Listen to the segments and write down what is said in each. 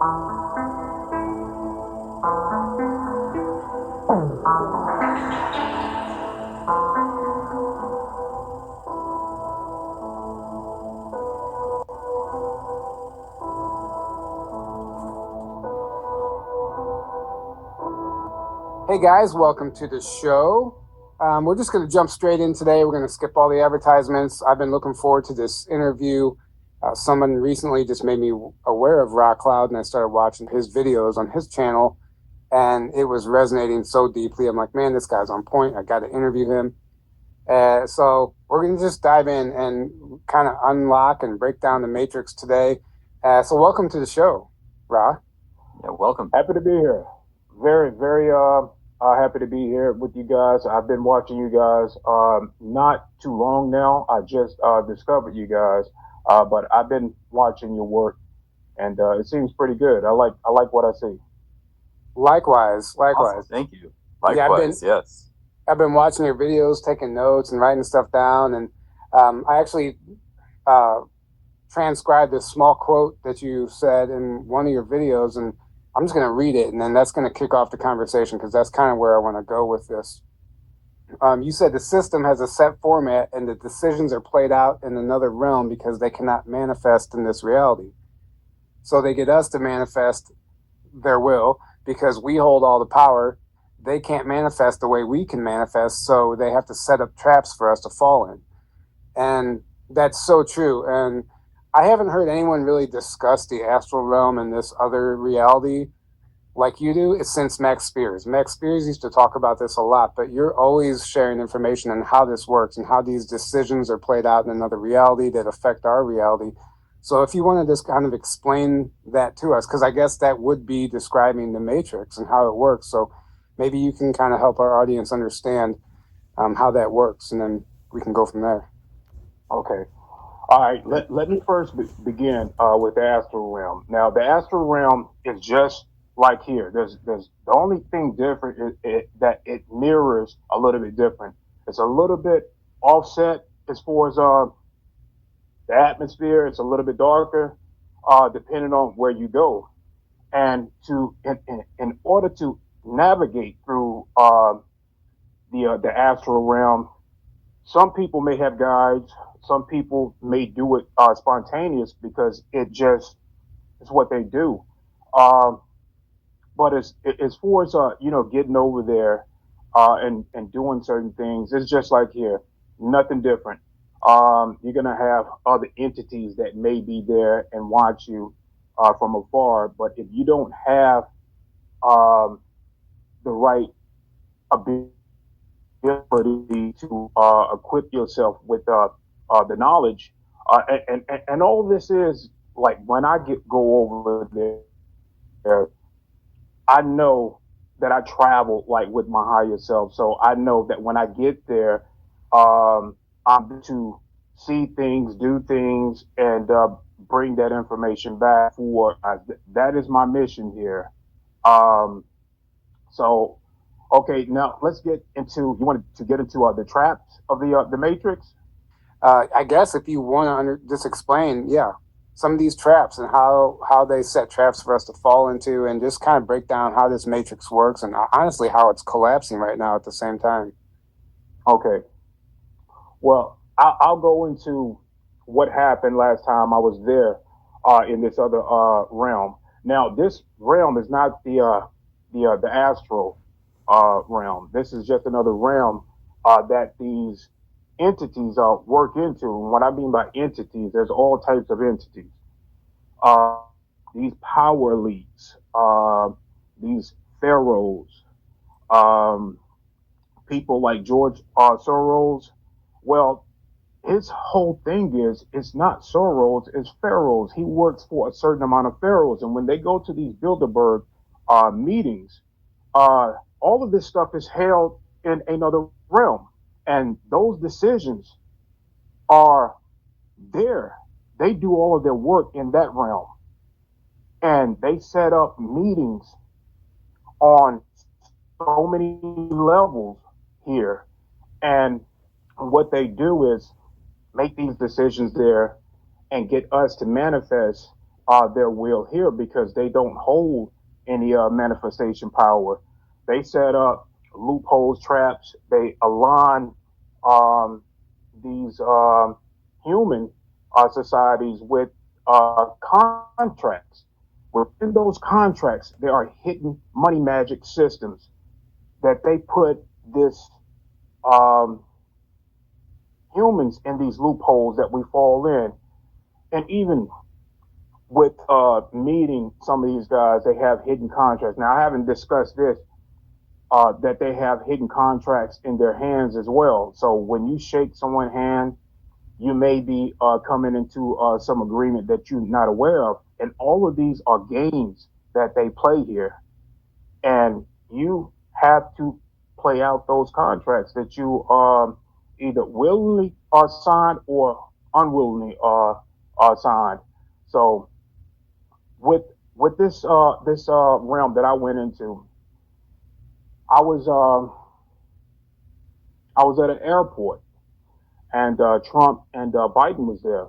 Hey guys, welcome to the show. We're just going to jump straight in today. We're going to skip all the advertisements. I've been looking forward to this interview. Someone recently just made me aware of Rock Cloud, and I started watching his videos on his channel, and it was resonating so deeply. I'm like, man, this guy's on point. I got to interview him. So we're going to just dive in and kind of unlock and break down the matrix today. So welcome to the show, Ra. Yeah, welcome. Happy to be here. Very, very happy to be here with you guys. I've been watching you guys not too long now. I just discovered you guys, but I've been watching your work, and it seems pretty good. I like what I see. Likewise. Awesome. Thank you. Yeah, Likewise, yes. I've been watching your videos, taking notes, and writing stuff down. And I actually transcribed this small quote that you said in one of your videos, and I'm just going to read it, and then that's going to kick off the conversation because that's kind of where I want to go with this. You said the system has a set format, and the decisions are played out in another realm because they cannot manifest in this reality. So they get us to manifest their will because we hold all the power. They can't manifest the way we can manifest, so they have to set up traps for us to fall in. And that's so true. And I haven't heard anyone really discuss the astral realm and this other reality like you do since Max Spears. Max Spears used to talk about this a lot, but you're always sharing information on how this works and how these decisions are played out in another reality that affect our reality. So if you want to just kind of explain that to us, because I guess that would be describing the matrix and how it works. So maybe you can kind of help our audience understand how that works, and then we can go from there. Okay. All right. Let me first begin with the astral realm. Now, the astral realm is just like here. There's the only thing different is that it mirrors a little bit different. It's a little bit offset as far as the atmosphere. It's a little bit darker, depending on where you go. And in order to navigate through the astral realm, some people may have guides. Some people may do it spontaneous because it just is what they do. Um, but as far as getting over there and doing certain things, it's just like here, nothing different. You're gonna have other entities that may be there and watch you from afar. But if you don't have um, the right ability to equip yourself with the knowledge, and all this is like when I go over there, I know that I travel like with my higher self, so I know that when I get there, I'm to see things, do things, and bring that information back for that is my mission here. Um, so okay, now let's get into. You wanted to get into the traps of the Matrix. I guess if you want to just explain, yeah, some of these traps and how they set traps for us to fall into, and just kind of break down how this matrix works, and honestly how it's collapsing right now at the same time. Okay, well, I'll go into what happened last time I was there in this other realm. Now, this realm is not the astral realm. This is just another realm that these entities work into. And what I mean by entities, there's all types of entities. Uh, these power elites, these pharaohs, um, people like George Soros. Well, his whole thing is it's not Soros, it's pharaohs. He works for a certain amount of pharaohs, and when they go to these Bilderberg meetings, all of this stuff is held in another realm, and those decisions are there. They do all of their work in that realm, and they set up meetings on so many levels here. And what they do is make these decisions there and get us to manifest their will here because they don't hold any manifestation power. They set up loopholes, traps. They align um, these human societies with contracts. Within those contracts, there are hidden money magic systems that they put this um, humans in these loopholes that we fall in. And even with meeting some of these guys, they have hidden contracts. Now, I haven't discussed this, that they have hidden contracts in their hands as well. So when you shake someone's hand, you may be coming into some agreement that you're not aware of. And all of these are games that they play here. And you have to play out those contracts that you either willingly are signed or unwillingly are signed. So with this realm that I went into, I was I was at an airport, and Trump and Biden was there,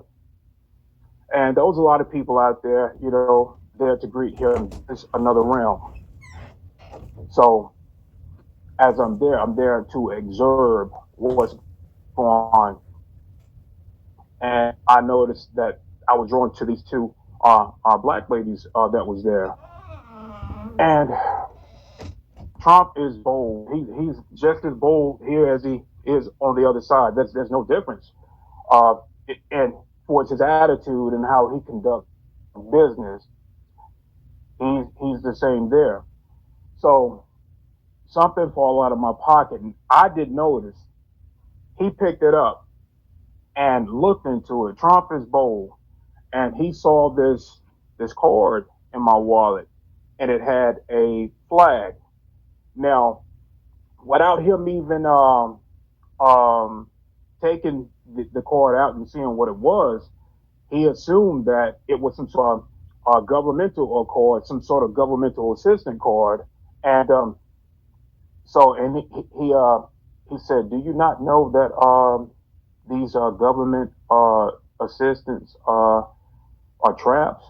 and there was a lot of people out there, there to greet him. This another realm. So as I'm there to observe what's going on, and I noticed that I was drawn to these two black ladies that was there, and Trump is bold. He's just as bold here as he is on the other side. There's no difference. Uh, and for his attitude and how he conducts business, he's the same there. So something fall out of my pocket, and I did notice. He picked it up and looked into it. Trump is bold, and he saw this card in my wallet, and it had a flag. Now, without him even um, taking the card out and seeing what it was, he assumed that it was some sort of governmental card, some sort of governmental assistant card, and and he said, "Do you not know that these government assistants are traps?"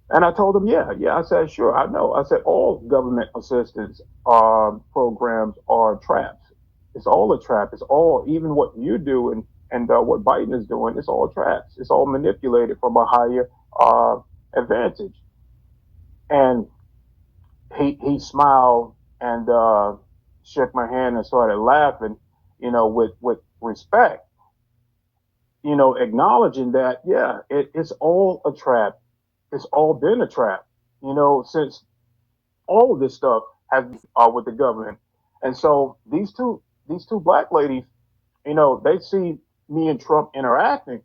And I told him, yeah. I said, sure, I know. I said, all government assistance programs are traps. It's all a trap. It's all, even what you do and what Biden is doing, it's all traps. It's all manipulated from a higher advantage. And he smiled and shook my hand and started laughing, with respect, acknowledging that, yeah, it's all a trap. It's all been a trap, since all of this stuff has with the government. And so these two black ladies, they see me and Trump interacting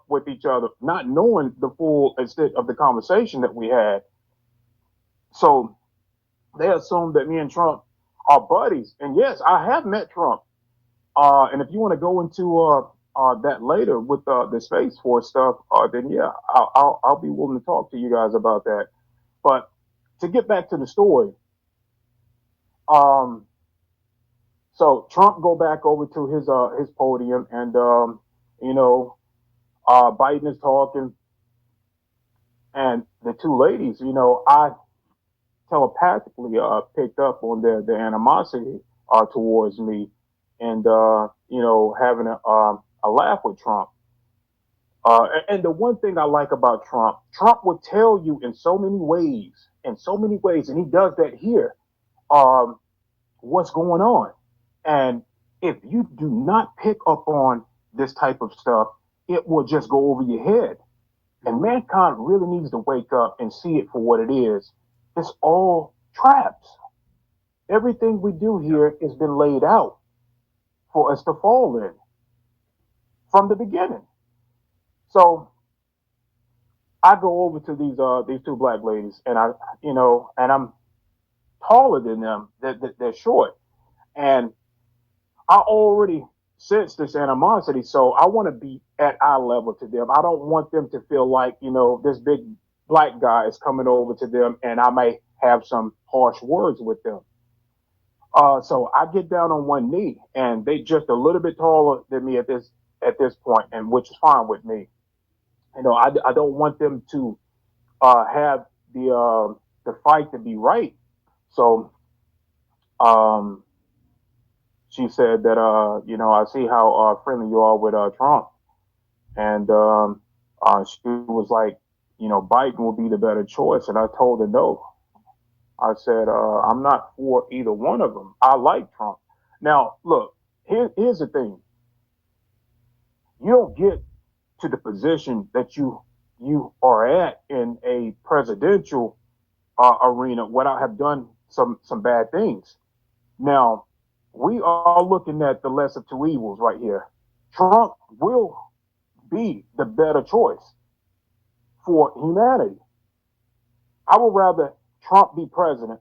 with each other, not knowing the full extent of the conversation that we had. So they assume that me and Trump are buddies. And yes, I have met Trump. And if you want to go into that later with the Space Force stuff, then yeah, I'll be willing to talk to you guys about that. But to get back to the story, um, so Trump go back over to his podium, and you know, Biden is talking, and the two ladies, I telepathically picked up on their animosity towards me, and having a laugh with Trump. And the one thing I like about Trump, Trump would tell you in so many ways, and he does that here, um, what's going on. And if you do not pick up on this type of stuff, it will just go over your head. And mankind really needs to wake up and see it for what it is. It's all traps. Everything we do here has been laid out for us to fall in from the beginning. So I go over to these two black ladies, and and I'm taller than them. They're short, and I already sense this animosity, so I want to be at eye level to them. I don't want them to feel like this big black guy is coming over to them, and I may have some harsh words with them. So I get down on one knee, and they just a little bit taller than me at this point, and which is fine with me. I don't want them to have the fight to be right. So um, she said that I see how friendly you are with Trump, and she was like, Biden will be the better choice, and I told her no. I said I'm not for either one of them. I like Trump. Now, look, here's the thing: you don't get to the position that you are at in a presidential arena without have done some bad things. Now, we are looking at the lesser of two evils right here. Trump will be the better choice for humanity. I would rather Trump be president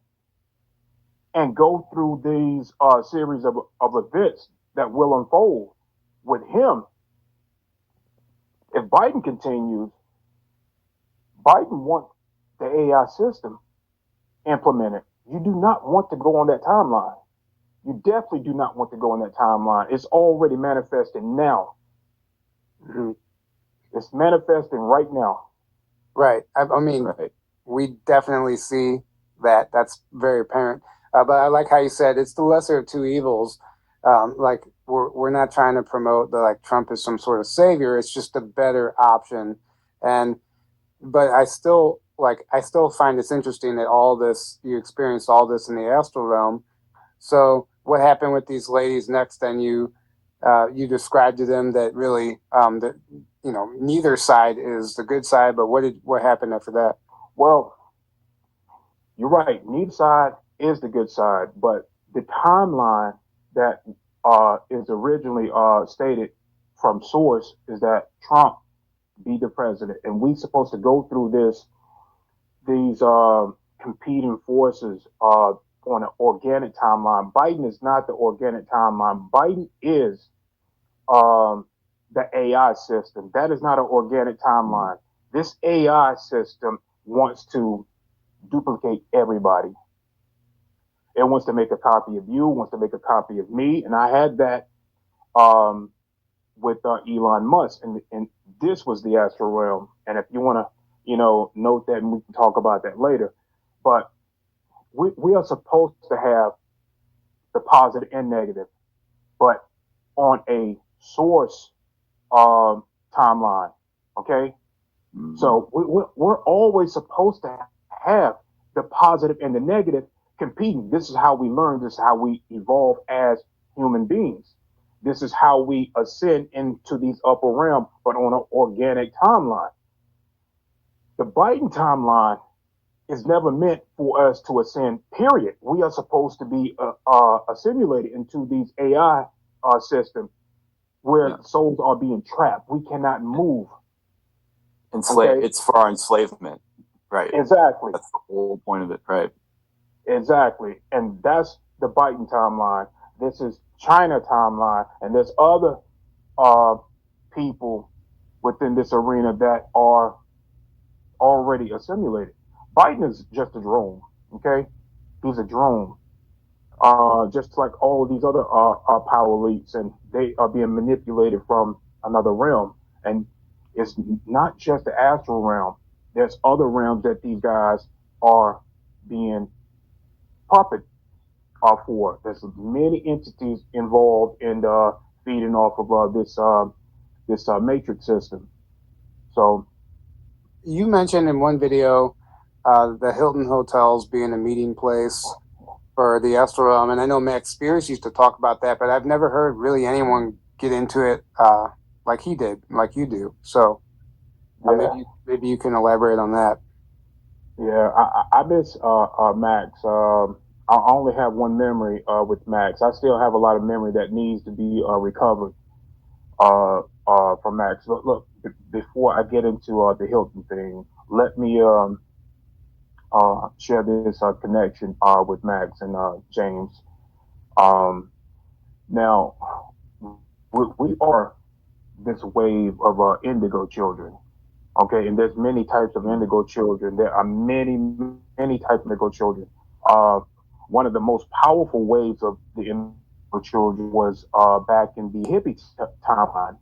and go through these series of events that will unfold with him. If Biden continues, Biden wants the AI system implemented. You do not want to go on that timeline. You definitely do not want to go on that timeline. It's already manifesting now. Mhm. It's manifesting right now. Right. I mean, Right. we definitely see that. That's very apparent. But I like how you said it's the lesser of two evils. Like we're not trying to promote the like Trump is some sort of savior. It's just a better option. And but I still find this interesting that all this you experienced all this in the astral realm. So what happened with these ladies next? Then you described to them that really that neither side is the good side. But what happened after that? Well, you're right. Neither side is the good side, but the timeline that is originally stated from source is that Trump be the president, and we supposed to go through these competing forces on an organic timeline. Biden is not the organic timeline. Biden is the AI system. That is not an organic timeline. This AI system wants to duplicate everybody. It wants to make a copy of you, wants to make a copy of me, and I had that um, with Elon Musk, and this was the astral realm. And if you want to, note that, and we can talk about that later. But we are supposed to have the positive and negative, but on a source timeline. Okay, Mm-hmm. so we're always supposed to have the positive and the negative competing. This is how we learn. This is how we evolve as human beings. This is how we ascend into these upper realm, but on an organic timeline. The Biden timeline is never meant for us to ascend, period. We are supposed to be assimilated into these AI systems where Yeah. souls are being trapped. We cannot move. Okay. It's for our enslavement. Right. Exactly. That's the whole point of it. Right. Exactly. And that's the Biden timeline. This is China timeline. And there's other uh, people within this arena that are already assimilated. Biden is just a drone. Okay. He's a drone. Just like all of these other power elites, and they are being manipulated from another realm. And it's not just the astral realm. There's other realms that these guys are being puppet for. There's many entities involved in feeding off of this matrix system. So You mentioned in one video the Hilton Hotels being a meeting place for the astral realm, and I know Max Spears used to talk about that, but I've never heard really anyone get into it like he did, like you do. So yeah, maybe you can elaborate on that. yeah, I miss Max. I only have one memory with Max. I still have a lot of memory that needs to be recovered from Max. Look, before I get into the Hilton thing, let me share this connection with Max and James. Um, now, we are this wave of indigo children. Okay, and there's many types of indigo children. There are many types of indigo children. Uh, One of the most powerful waves of the indigo children was back in the hippie timeline.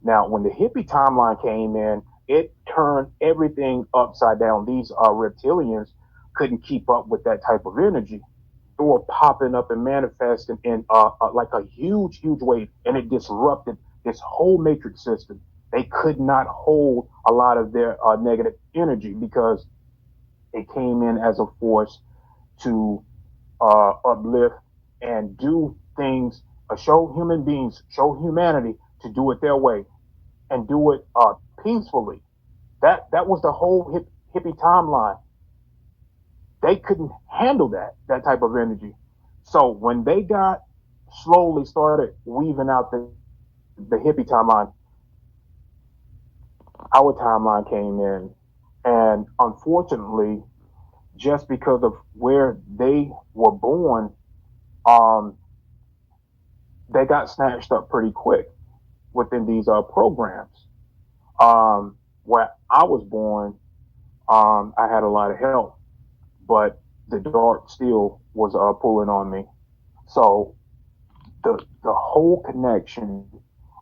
Now, when the hippie timeline came in, it turned everything upside down. These reptilians couldn't keep up with that type of energy. They were popping up and manifesting in like a huge wave, and it disrupted this whole matrix system. They could not hold a lot of their negative energy because it came in as a force to uplift and do things, show human beings, show humanity to do it their way and do it peacefully. That was the whole hippie timeline. They couldn't handle that type of energy. So when they got slowly started weaving out the hippie timeline, our timeline came in, and unfortunately, just because of where they were born, um, they got snatched up pretty quick within these programs. Where I was born, I had a lot of help, but the dark still was pulling on me. So the whole connection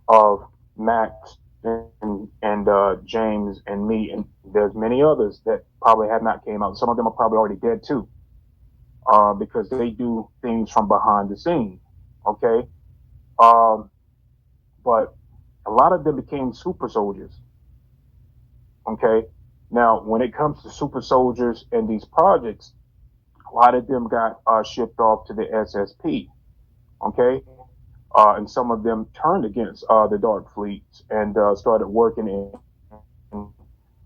of Max and James and me, and there's many others that probably have not came out. Some of them are probably already dead too, because they do things from behind the scenes. Okay, um, but a lot of them became super soldiers. Okay, now when it comes to super soldiers and these projects, a lot of them got shipped off to the SSP. Okay, and some of them turned against the Dark Fleets and started working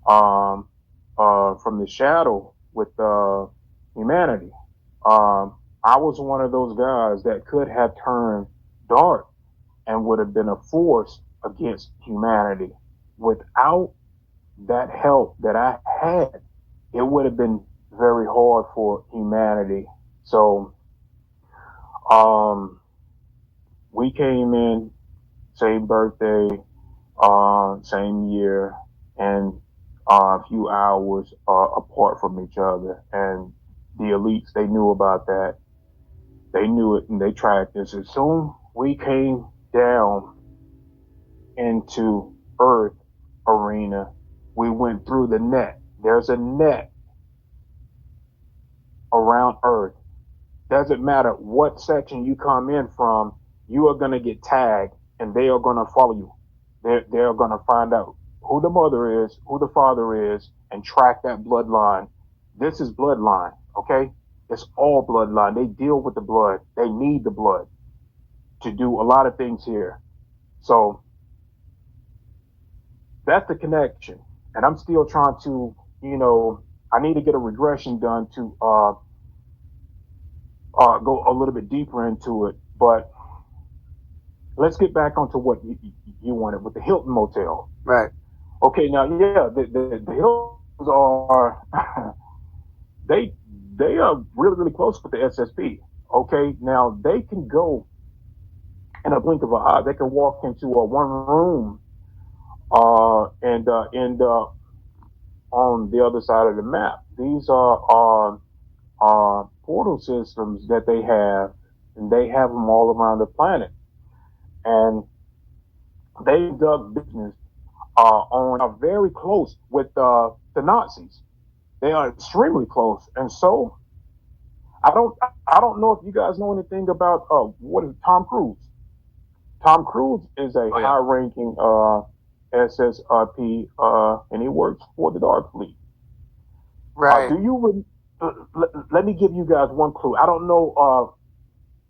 um, from the shadow with humanity. I was one of those guys that could have turned dark and would have been a force against humanity. Without that help that I had, it would have been very hard for humanity. So, um, we came in same birthday, same year, and a few hours apart from each other. And the elites, they knew about that. They knew it, and they tracked us. As soon we came down into Earth arena, we went through the net. There's a net around Earth. Doesn't matter what section you come in from, you are going to get tagged and they are going to follow you. They're going to find out who the mother is, who the father is, and track that bloodline. This is bloodline, okay? It's all bloodline. They deal with the blood. They need the blood to do a lot of things here. So that's the connection. And I'm still trying to, I need to get a regression done to go a little bit deeper into it. But let's get back onto what you wanted with the Hilton Motel. Right. Okay, now, yeah, the Hiltons are, they are really close with the SSP. Okay, now they can go in a blink of an eye. They can walk into one room and end up on the other side of the map. These are portal systems that they have, and they have them all around the planet. And they dug business on are very close with the Nazis. They are extremely close, and so I don't know if you guys know anything about what is Tom Cruise. Tom Cruise is a high-ranking SSRP, and he works for the Dark Fleet. Right. Let me give you guys one clue. I don't know.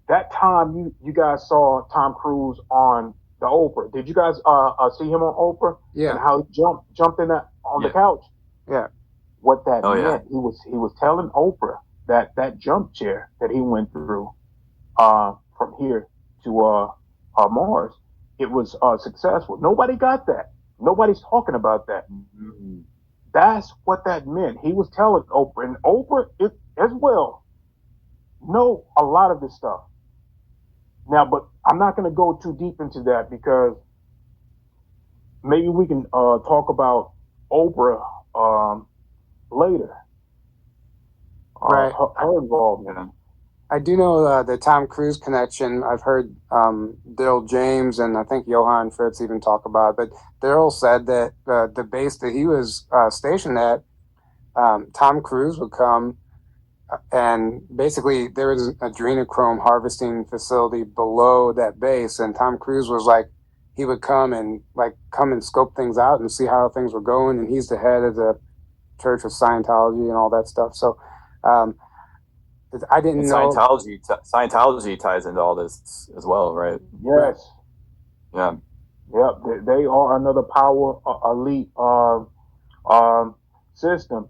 That time you guys saw Tom Cruise on the Oprah. Did you guys see him on Oprah? Yeah. And how he jumped in that on the couch. Yeah. What that meant, he was telling Oprah that jump chair that he went through from here to Mars, it was successful. Nobody got that. Nobody's talking about that. Mm-hmm. That's what that meant. He was telling Oprah, and Oprah as well know a lot of this stuff. Now, but I'm not going to go too deep into that because maybe we can talk about Oprah later. Right. Her involvement. I do know the Tom Cruise connection. I've heard Daryl James and I think Johann Fritz even talk about it. But Daryl said that the base that he was stationed at, Tom Cruise would come and basically there was an adrenochrome harvesting facility below that base. And Tom Cruise was like, he would come and scope things out and see how things were going. And he's the head of the Church of Scientology and all that stuff. So um, I didn't And know. Scientology ties into all this as well, right? Yes. Yeah. Yep. They are another power elite system.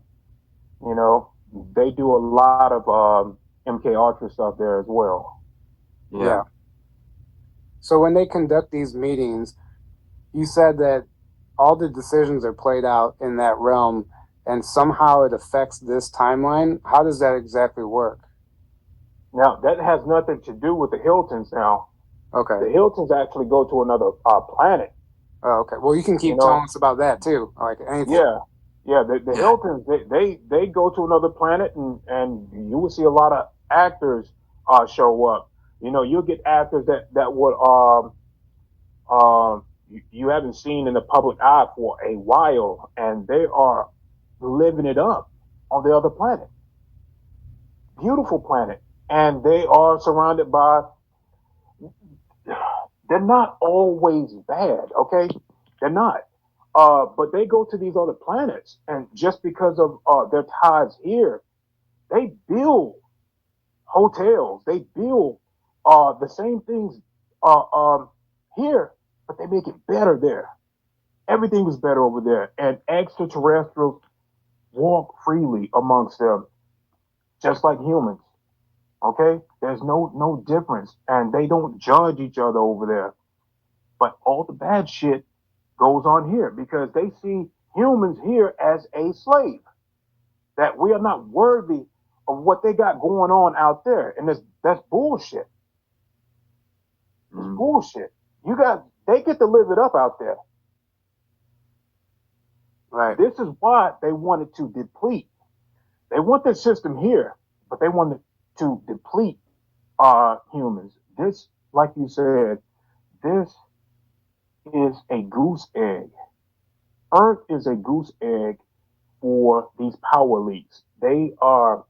You know, they do a lot of MK Ultra stuff there as well. Yeah. So when they conduct these meetings, you said that all the decisions are played out in that realm and somehow it affects this timeline. How does that exactly work? Now, that has nothing to do with the Hiltons now. Okay. The Hiltons actually go to another planet. Oh, okay. Well, you can keep telling us about that too. Like anything. Yeah. Yeah, the Hiltons, they go to another planet and you will see a lot of actors show up. You know, you'll get actors that would you haven't seen in the public eye for a while, and they are living it up on the other planet. Beautiful planet. And they are surrounded by, they're not always bad, okay? They're not. But they go to these other planets, and just because of their ties here, they build hotels. They build the same things here, but they make it better there. Everything is better over there, and extraterrestrials walk freely amongst them, just like humans. Okay, there's no difference, and they don't judge each other over there. But all the bad shit goes on here because they see humans here as a slave, that we are not worthy of what they got going on out there, and that's bullshit. It's bullshit. They get to live it up out there. Right. This is why they wanted to deplete. They want their system here, but they wanted to deplete humans. This, like you said, this is a goose egg. Earth is a goose egg for these power leaks. They are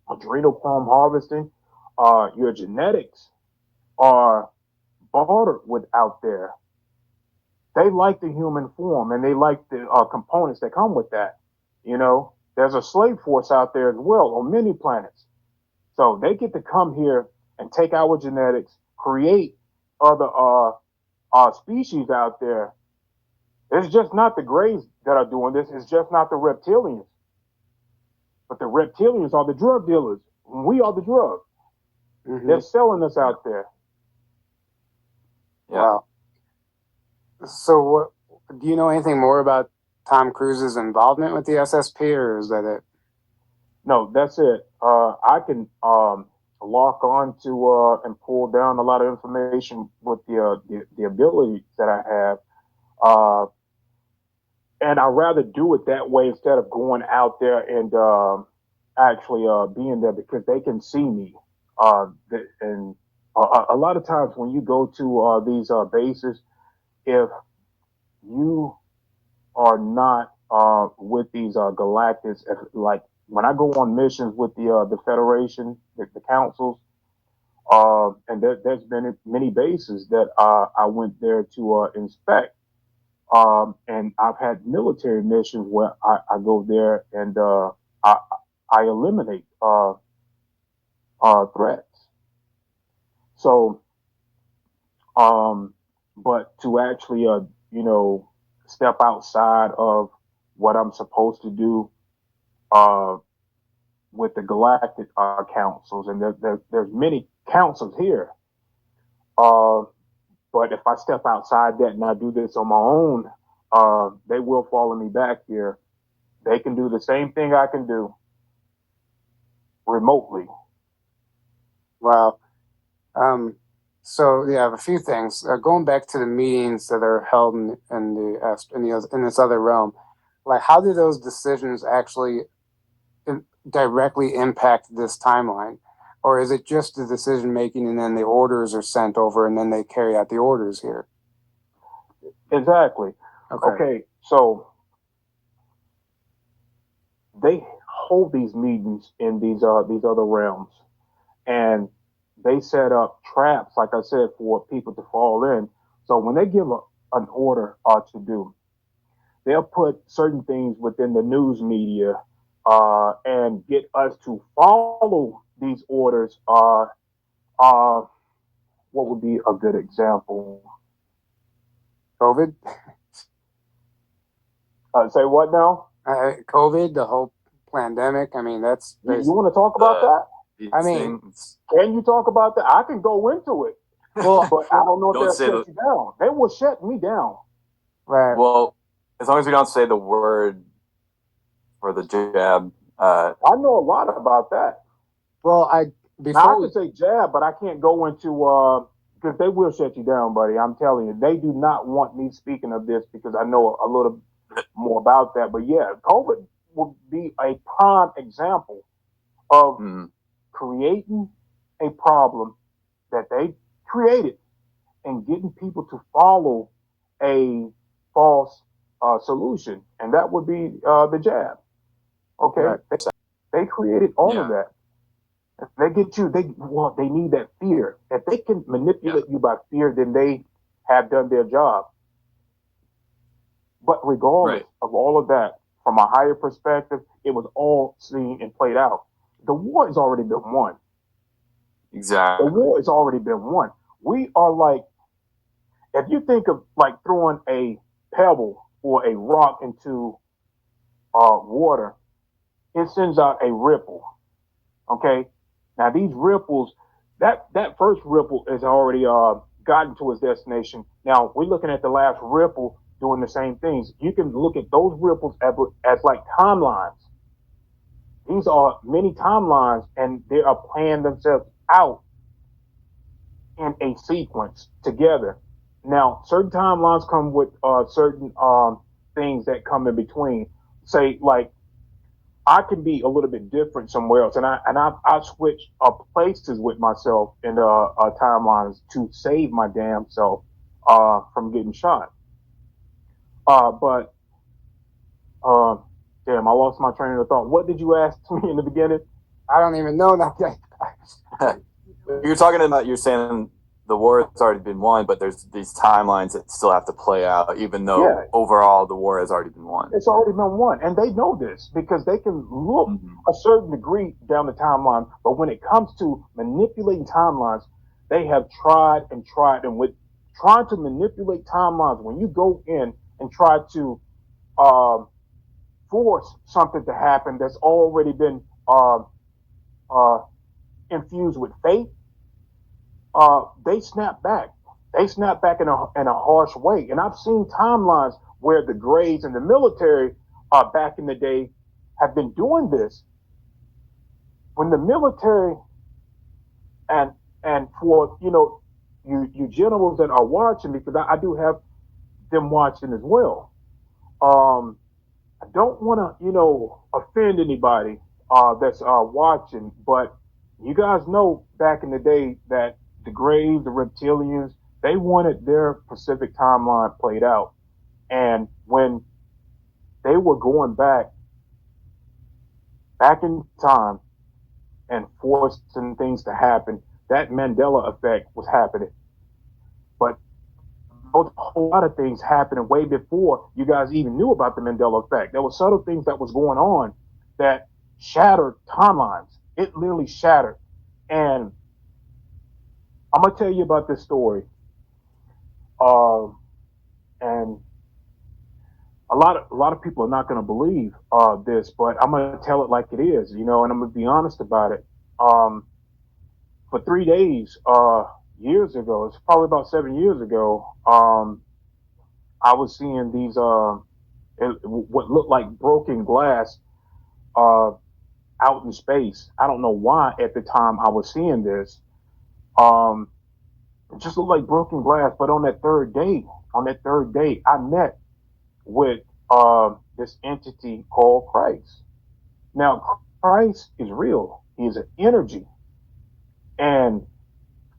adrenochrome harvesting. Your genetics are bartered with out there. They like the human form and they like the components that come with that. You know, there's a slave force out there as well on many planets. So they get to come here and take our genetics, create other species out there. It's just not the Greys that are doing this. It's just not the reptilians. But the reptilians are the drug dealers. We are the drug. Mm-hmm. They're selling us out there. Yeah. Wow. So, do you know anything more about Tom Cruise's involvement with the SSP, or is that it? No, that's it. I can lock on to and pull down a lot of information with the ability that I have, and I'd rather do it that way instead of going out there and actually being there because they can see me. And a lot of times when you go to these bases, if you are not with these galactics, like when I go on missions with the Federation, the councils, and there's been many bases that I went there to inspect. And I've had military missions where I go there and I eliminate threats. So, but to actually, step outside of what I'm supposed to do with the galactic councils, and there's many councils here. But if I step outside that and I do this on my own, they will follow me back here. They can do the same thing I can do remotely. Wow. So yeah, I have a few things. Going back to the meetings that are held in this other realm, like how do those decisions actually directly impact this timeline? Or is it just the decision making and then the orders are sent over and then they carry out the orders here? Exactly. Okay, so they hold these meetings in these other realms, and they set up traps, like I said, for people to fall in. So when they give an order to do, they'll put certain things within the news media and get us to follow these orders. Uh, what would be a good example? COVID? Say what now? COVID, the whole pandemic. I mean, that's You want to talk about that? I mean, can you talk about that? I can go into it. Well, but I don't know if they'll shut you down. They will shut me down. Right. Well, as long as we don't say the word for the jab. I know a lot about that. Well, I can say jab, but I can't go into because they will shut you down, buddy. I'm telling you, they do not want me speaking of this because I know a little more about that. But yeah, COVID would be a prime example of creating a problem that they created and getting people to follow a false solution, and that would be the jab. Okay, right. They created all of that. If they get you, they need that fear. If they can manipulate you by fear, then they have done their job. But regardless of all of that, from a higher perspective, it was all seen and played out. The war has already been won. Exactly. The war has already been won. We are like, if you think of like throwing a pebble or a rock into water, it sends out a ripple. Okay? Now these ripples, that first ripple has already gotten to its destination. Now we're looking at the last ripple doing the same things. You can look at those ripples as like timelines. These are many timelines, and they are playing themselves out in a sequence together. Now, certain timelines come with certain things that come in between. Say, like, I can be a little bit different somewhere else, and I switch places with myself in the timelines to save my damn self from getting shot. But damn, I lost my train of thought. What did you ask me in the beginning? I don't even know that. You're saying the war has already been won, but there's these timelines that still have to play out, even though overall the war has already been won. It's already been won, and they know this because they can look a certain degree down the timeline. But when it comes to manipulating timelines, they have tried and tried, and with trying to manipulate timelines, when you go in and try to force something to happen that's already been infused with fate, they snap back. They snap back in a harsh way. And I've seen timelines where the Greys and the military back in the day have been doing this. When the military and for you generals that are watching, because I do have them watching as well. I don't want to offend anybody that's watching, but you guys know back in the day that the Greys, the reptilians, they wanted their Pacific timeline played out. And when they were going back in time and forcing things to happen, that Mandela effect was happening. But a whole lot of things happening way before you guys even knew about the Mandela effect. There were subtle things that was going on that shattered timelines. It literally shattered. And I'm gonna tell you about this story. And a lot of people are not gonna believe this, but I'm gonna tell it like it is, and I'm gonna be honest about it. For 3 days, years ago, it's probably about 7 years ago, I was seeing these what looked like broken glass out in space. I don't know why at the time I was seeing this. It just looked like broken glass. But on that third day, I met with this entity called Christ. Now, Christ is real. He is an energy. And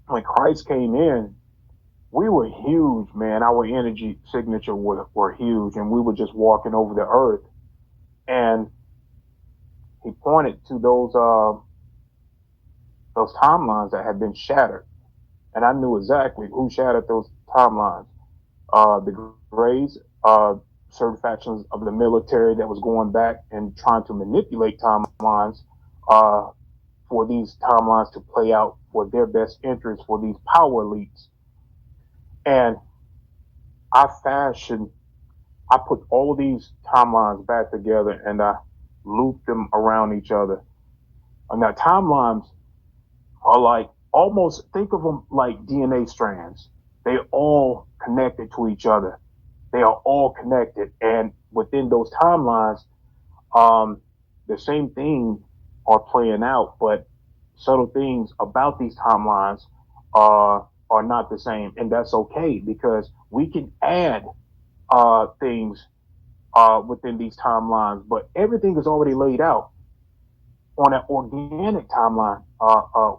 when Christ came in, we were huge, man. Our energy signature were huge, and we were just walking over the earth. And he pointed to those timelines that had been shattered, and I knew exactly who shattered those timelines. The Greys, certain factions of the military that was going back and trying to manipulate timelines uh, for these timelines to play out for their best interests for these power elites. And I fashioned, I put all of these timelines back together and I looped them around each other. And now timelines are like almost think of them like DNA strands. They all connected to each other. They are all connected, and within those timelines, um, the same thing are playing out, but subtle things about these timelines are not the same, and that's okay because we can add things within these timelines, but everything is already laid out on an organic timeline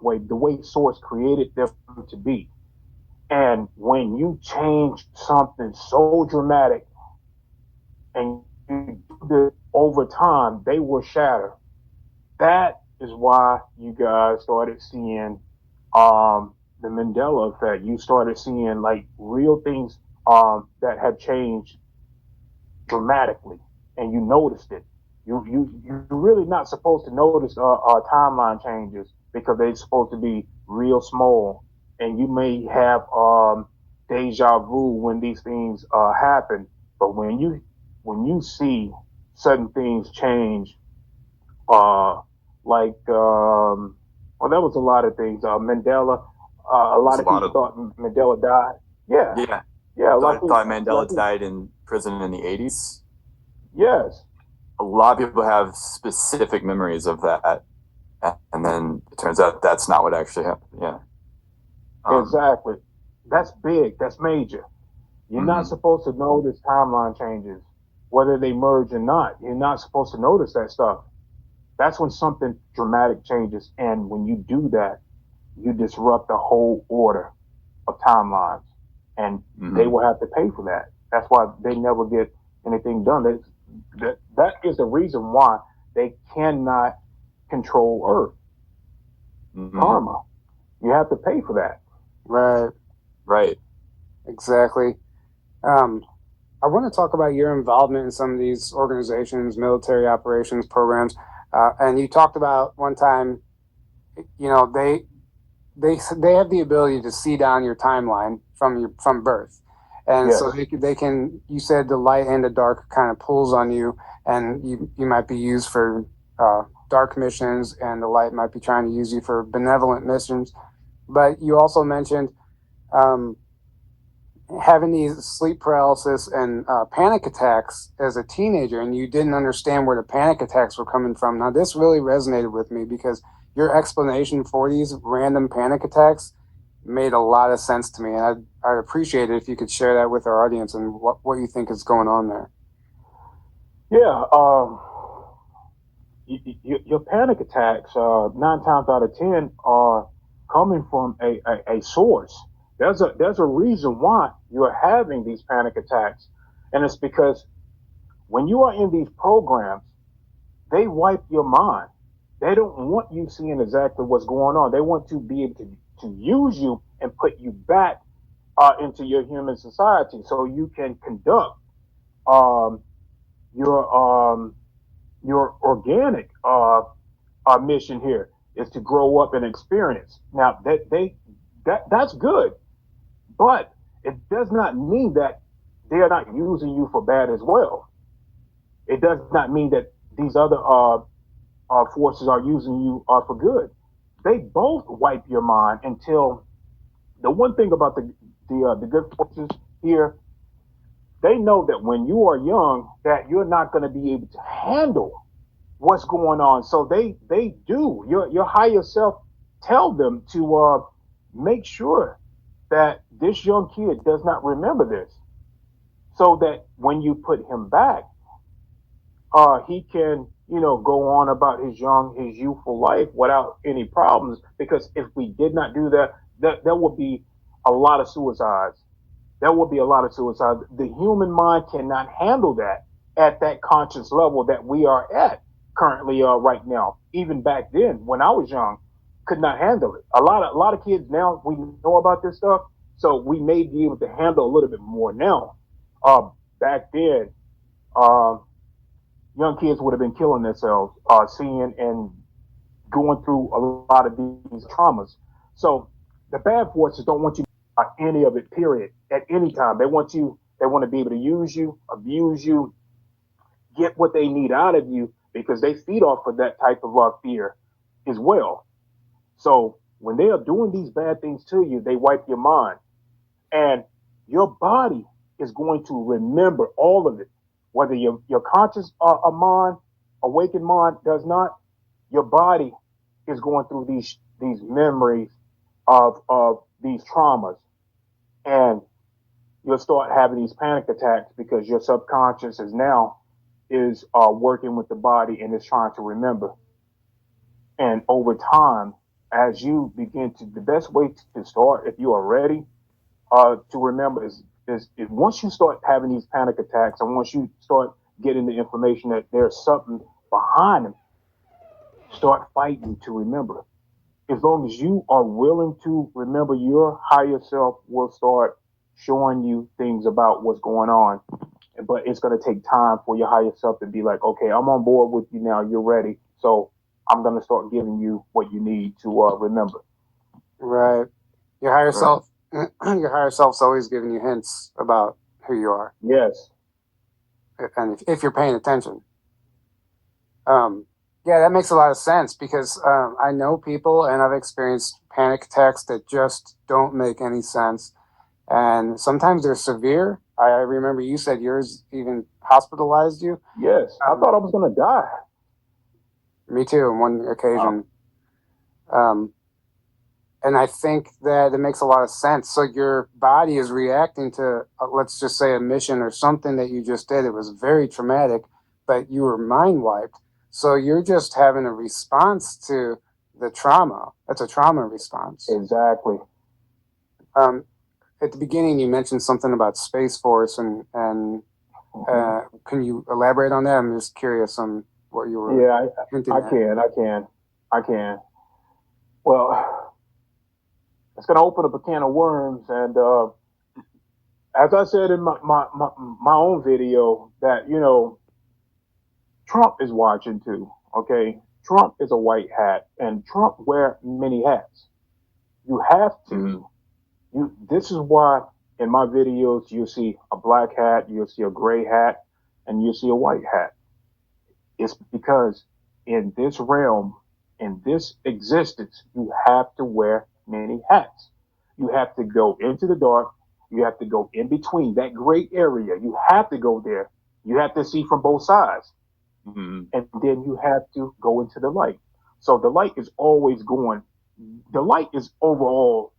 way, the way Source created them to be. And when you change something so dramatic and you do it over time, they will shatter. That is why you guys started seeing the Mandela effect. You started seeing like real things that had changed dramatically, and you noticed it. You're really not supposed to notice timeline changes because they're supposed to be real small, and you may have deja vu when these things happen. But when you see certain things change, uh, like well, that was a lot of things. Mandela, a There's lot a of lot people of thought Mandela died. Yeah, yeah. yeah, a lot of Thought people, Mandela died in prison in the 80s. yes. A lot of people have specific memories of that, and then it turns out that's not what actually happened. Yeah. Exactly. That's big. That's major. You're not Mhm. supposed to notice timeline changes, whether they merge or not. You're not supposed to notice that stuff. That's when something dramatic changes. And when you do that, you disrupt the whole order of timelines. And they Mhm. will have to pay for that. That's why they never get anything done. That is the reason why they cannot control Earth. Mhm. Karma. You have to pay for that. Right. Right. Exactly. Um, I want to talk about your involvement in some of these organizations, military operations programs, and you talked about one time. They have the ability to see down your timeline from birth, and so Yes. they can. You said the light and the dark kind of pulls on you, and you might be used for dark missions, and the light might be trying to use you for benevolent missions. But you also mentioned um, having these sleep paralysis and panic attacks as a teenager, and you didn't understand where the panic attacks were coming from. Now, this really resonated with me because your explanation for these random panic attacks made a lot of sense to me, and I'd appreciate it if you could share that with our audience and what you think is going on there. Yeah. Your panic attacks, 9 times out of 10, are coming from a source. There's a reason why you're having these panic attacks, and it's because when you are in these programs, they wipe your mind. They don't want you seeing exactly what's going on. They want to be able to use you and put you back into your human society so you can conduct um, your your organic mission here is to grow up and experience. Now that's good, but it does not mean that they are not using you for bad as well. It does not mean that these other forces are using you for good. They both wipe your mind until the one thing about the good forces here, they know that when you are young, that you're not going to be able to handle what's going on. So they do your higher self tell them to make sure that this young kid does not remember this, so that when you put him back, he can go on about his youthful life without any problems. Because if we did not do that, there would be a lot of suicides. There would be a lot of suicides. The human mind cannot handle that at that conscious level that we are at currently right now. Even back then, when I was young, could not handle it. A lot of kids now, we know about this stuff, so we may be able to handle a little bit more now. Back then, uh, young kids would have been killing themselves, seeing and going through a lot of these traumas. So the bad forces don't want you to any of it, period, at any time. They want to be able to use you, abuse you, get what they need out of you because they feed off of that type of fear as well. So when they are doing these bad things to you, they wipe your mind. And your body is going to remember all of it. Whether your conscious mind, awakened mind does not, your body is going through these memories of these traumas. And you'll start having these panic attacks because your subconscious is working with the body and is trying to remember. And over time, as you begin to, the best way to start, if you are ready, to remember is once you start having these panic attacks and once you start getting the information that there's something behind them, start fighting to remember. As long as you are willing to remember, your higher self will start showing you things about what's going on. But it's going to take time for your higher self to be like, okay, I'm on board with you now. You're ready. So I'm going to start giving you what you need to remember. Right. Your higher self, your higher self's always giving you hints about who you are. Yes. And if you're paying attention. Yeah, that makes a lot of sense because I know people and I've experienced panic attacks that just don't make any sense. And sometimes they're severe. I remember you said yours even hospitalized you. Yes. I thought I was going to die. Me too, on one occasion. And I think that it makes a lot of sense. So your body is reacting to, let's just say, a mission or something that you just did. It was very traumatic, but you were mind wiped. So you're just having a response to the trauma. That's a trauma response. Exactly. At the beginning, you mentioned something about Space Force, and can you elaborate on that? I'm just curious on what you were. Yeah, I can. Well, it's going to open up a can of worms, and as I said in my own video, that Trump is watching too. Okay, Trump is a white hat, and Trump wear many hats. You have to. Mm-hmm. This is why in my videos you'll see a black hat, you'll see a gray hat, and you'll see a white hat. It's because in this realm, in this existence, you have to wear many hats. You have to go into the dark. You have to go in between that gray area. You have to go there. You have to see from both sides. Mm-hmm. And then you have to go into the light. So the light is always going. The light is overall.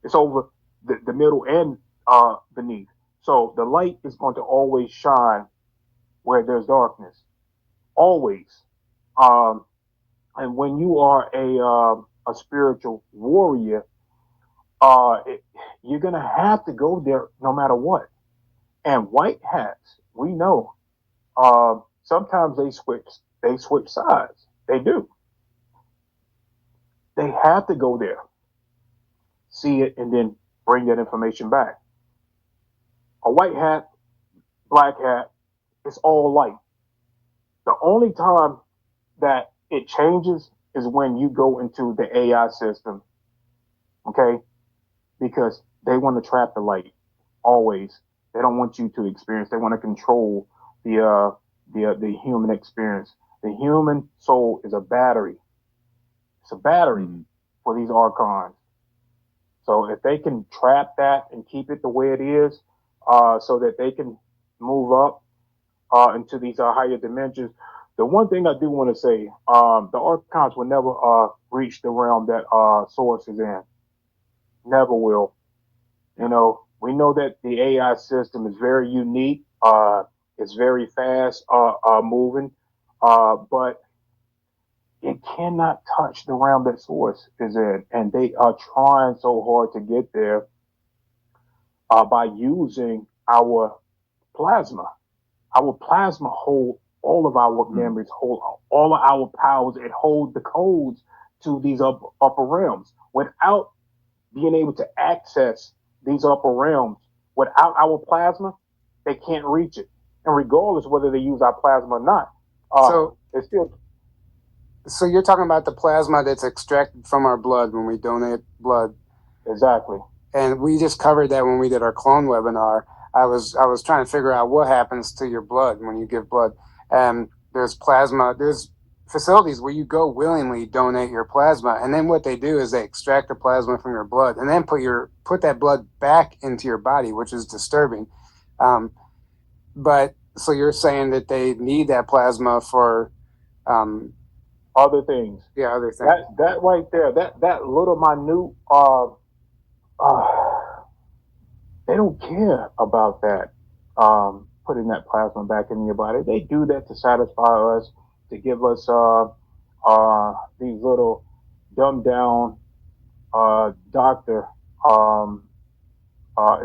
It's over the middle and beneath. So the light is going to always shine where there's darkness. Always. And when you are a spiritual warrior, you're gonna have to go there no matter what. And white hats, we know, sometimes they switch sides. They do. They have to go there, see it, and then bring that information back. A white hat, black hat, it's all light. The only time that it changes is when you go into the AI system, okay? Because they want to trap the light always. They don't want you to experience. They want to control the human experience. The human soul is a battery. It's a battery for these archons. So if they can trap that and keep it the way it is, so that they can move up into these higher dimensions. The one thing I do want to say, the archons will never reach the realm that Source is in. Never will. We know that the AI system is very unique. It's very fast moving. but it cannot touch the realm that source is in, and they are trying so hard to get there by using our plasma. Our plasma hold all of our memories, hold all of our powers, it hold the codes to these upper realms. Without being able to access these upper realms, without our plasma, they can't reach it. And regardless whether they use our plasma or not, So, it's still so you're talking about the plasma that's extracted from our blood when we donate blood, exactly. and we just covered that when we did our clone webinar. I was trying to figure out what happens to your blood when you give blood. And there's plasma. There's facilities where you go willingly donate your plasma, and then what they do is they extract the plasma from your blood and then put that blood back into your body, which is disturbing. Um, but so you're saying that they need that plasma for um, Other things. yeah, other things. That right there, that little minute they don't care about that. Putting that plasma back in your body. They do that to satisfy us, to give us these little dumbed down doctor.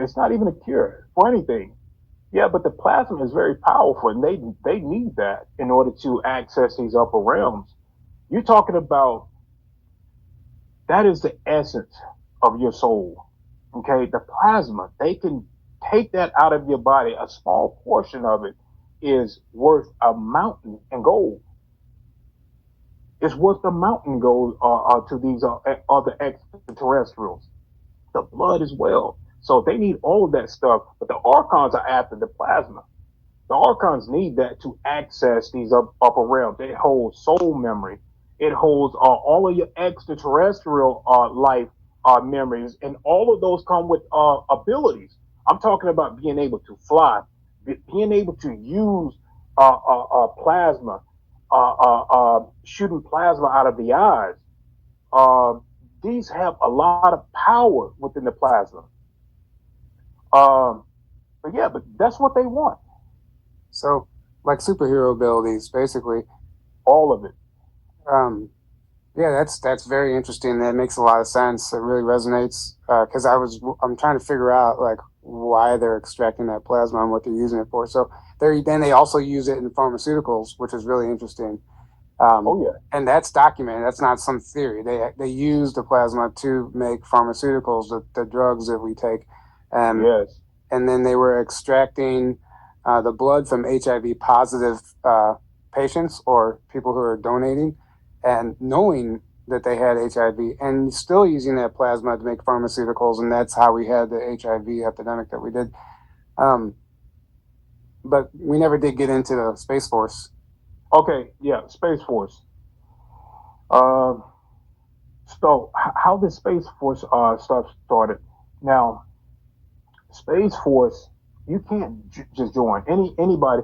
It's not even a cure for anything. Yeah, but the plasma is very powerful, and they need that in order to access these upper realms. You're talking about that is the essence of your soul. Okay, the plasma, they can take that out of your body. A small portion of it is worth a mountain in gold. It's worth a mountain gold to these other extraterrestrials. The blood as well. So they need all of that stuff, but the archons are after the plasma. The archons need that to access these upper realms. It holds soul memory. It holds all of your extraterrestrial life memories, and all of those come with abilities. I'm talking about being able to fly, being able to use plasma, shooting plasma out of the eyes. Uh, these have a lot of power within the plasma. Um, but yeah, but that's what they want. So, like superhero abilities, basically. All of it. Um, yeah, that's very interesting. That makes a lot of sense. It really resonates because I'm trying to figure out like why they're extracting that plasma and what they're using it for. So they also use it in pharmaceuticals, which is really interesting. Oh yeah. And that's documented. That's not some theory. They use the plasma to make pharmaceuticals, the drugs that we take. Yes. And then they were extracting the blood from HIV positive patients or people who are donating, and knowing that they had HIV, and still using that plasma to make pharmaceuticals, and that's how we had the HIV epidemic that we did. Um, but we never did get into the Space Force. Okay. Yeah. Space Force. Um, so how did Space Force stuff started? Now, Space Force, you can't just join anybody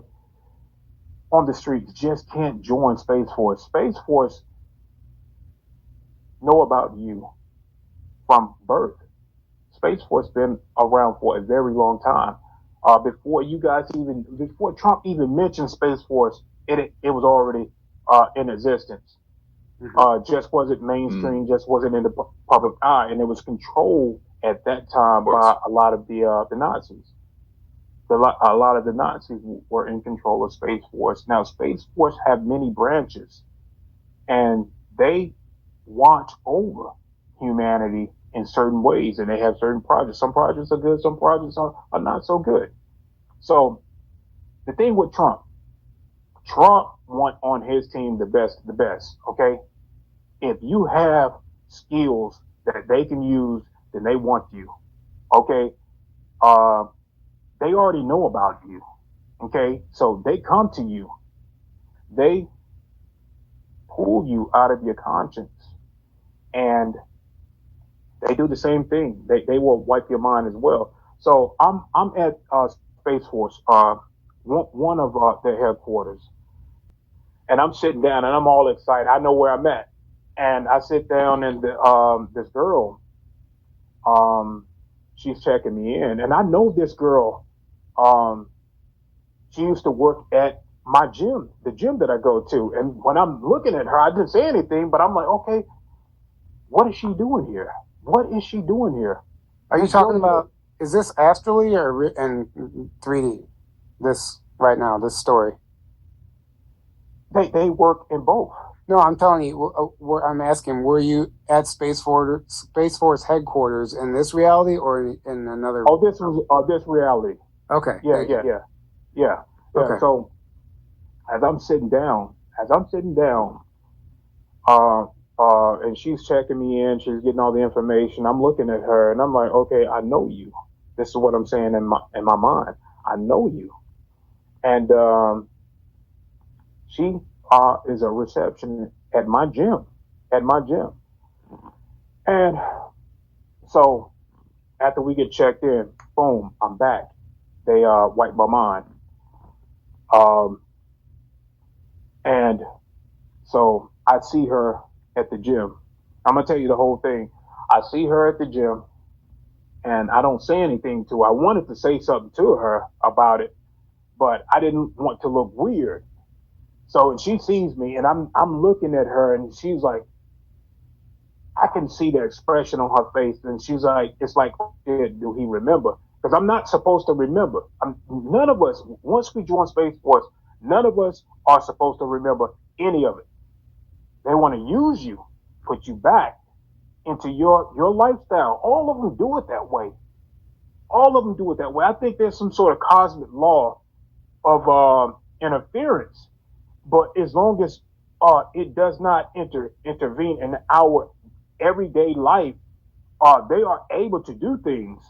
on the streets. Just can't join Space Force. Space Force know about you from birth. Space Force been around for a very long time. Before Trump even mentioned Space Force, it was already in existence. Just wasn't mainstream, just wasn't in the public eye, and it was controlled at that time by a lot of the Nazis. A lot of the Nazis were in control of Space Force. Now, Space Force have many branches, and they watch over humanity in certain ways, and they have certain projects. Some projects are good, some projects are not so good. So the thing with Trump want on his team the best of the best. Okay, if you have skills that they can use, then they want you. Okay, uh, they already know about you. Okay, so they come to you. They pull you out of your conscience, and they do the same thing. They will wipe your mind as well. So I'm at Space Force, one of their headquarters, and I'm sitting down and I'm all excited. I know where I'm at, and I sit down and this girl, um, she's checking me in, and I know this girl. Um, she used to work at my gym, the gym that I go to. And when I'm looking at her, I didn't say anything, but I'm like, okay, what is she doing here? What is she doing here? Are you This talking young, about, is this astrally or in 3D? This right now, this story. they work in both. No, I'm telling you, I'm asking, were you at Space Force headquarters in this reality or in another? Oh, this was this reality. Okay, Yeah, thank you. yeah. Okay, So as I'm sitting down, uh, and she's checking me in, she's getting all the information. I'm looking at her, and I'm like, okay, I know you. This is what I'm saying in my mind. I know you, and she is a receptionist at my gym, at my gym, and so after we get checked in, boom, I'm back. They wipe my mind, um, and so I see her at the gym. I'm gonna tell you the whole thing. I see her at the gym, and I don't say anything to her. I wanted to say something to her about it, but I didn't want to look weird. So and she sees me, and I'm looking at her, and she's like, I can see the expression on her face, and she's like, it's like, do he remember? Because I'm not supposed to remember. None of us, once we join Space Force, none of us are supposed to remember any of it. They want to use you, put you back into your lifestyle. All of them do it that way. All of them do it that way. I think there's some sort of cosmic law of interference, but as long as it does not intervene in our everyday life, they are able to do things,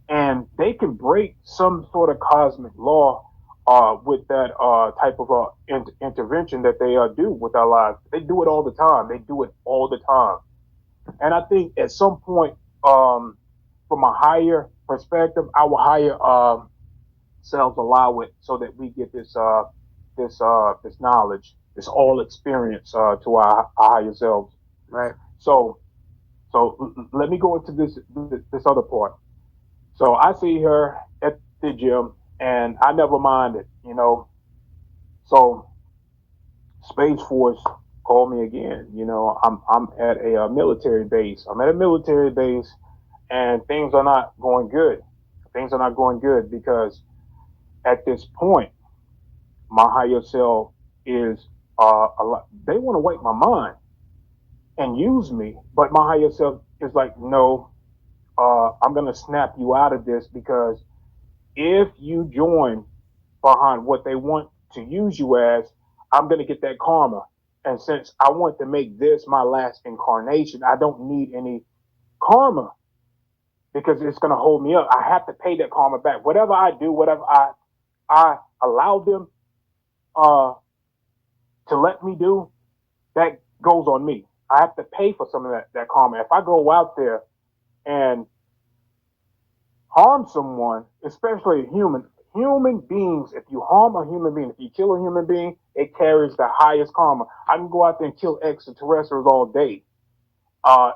and they can break some sort of cosmic law with that type of intervention that they do with our lives. They do it all the time. They do it all the time. And I think at some point, from a higher perspective, our higher selves allow it so that we get this knowledge, this all experience to our higher selves. right. So let me go into this other part. So I see her at the gym, and I never minded, you know. So Space Force called me again. You know, I'm at a military base. I'm at a military base, and things are not going good. Things are not going good because at this point, my higher self is a lot. They want to wipe my mind and use me, but my higher self is like, no, I'm gonna snap you out of this because if you join behind what they want to use you as, I'm going to get that karma. And since I want to make this my last incarnation, I don't need any karma because it's going to hold me up. I have to pay that karma back. Whatever I do, whatever I allow them uh, to let me do, that goes on me. I have to pay for some of that karma. If I go out there and harm someone, especially a human beings, if you harm a human being, if you kill a human being, it carries the highest karma. I can go out there and kill extraterrestrials all day,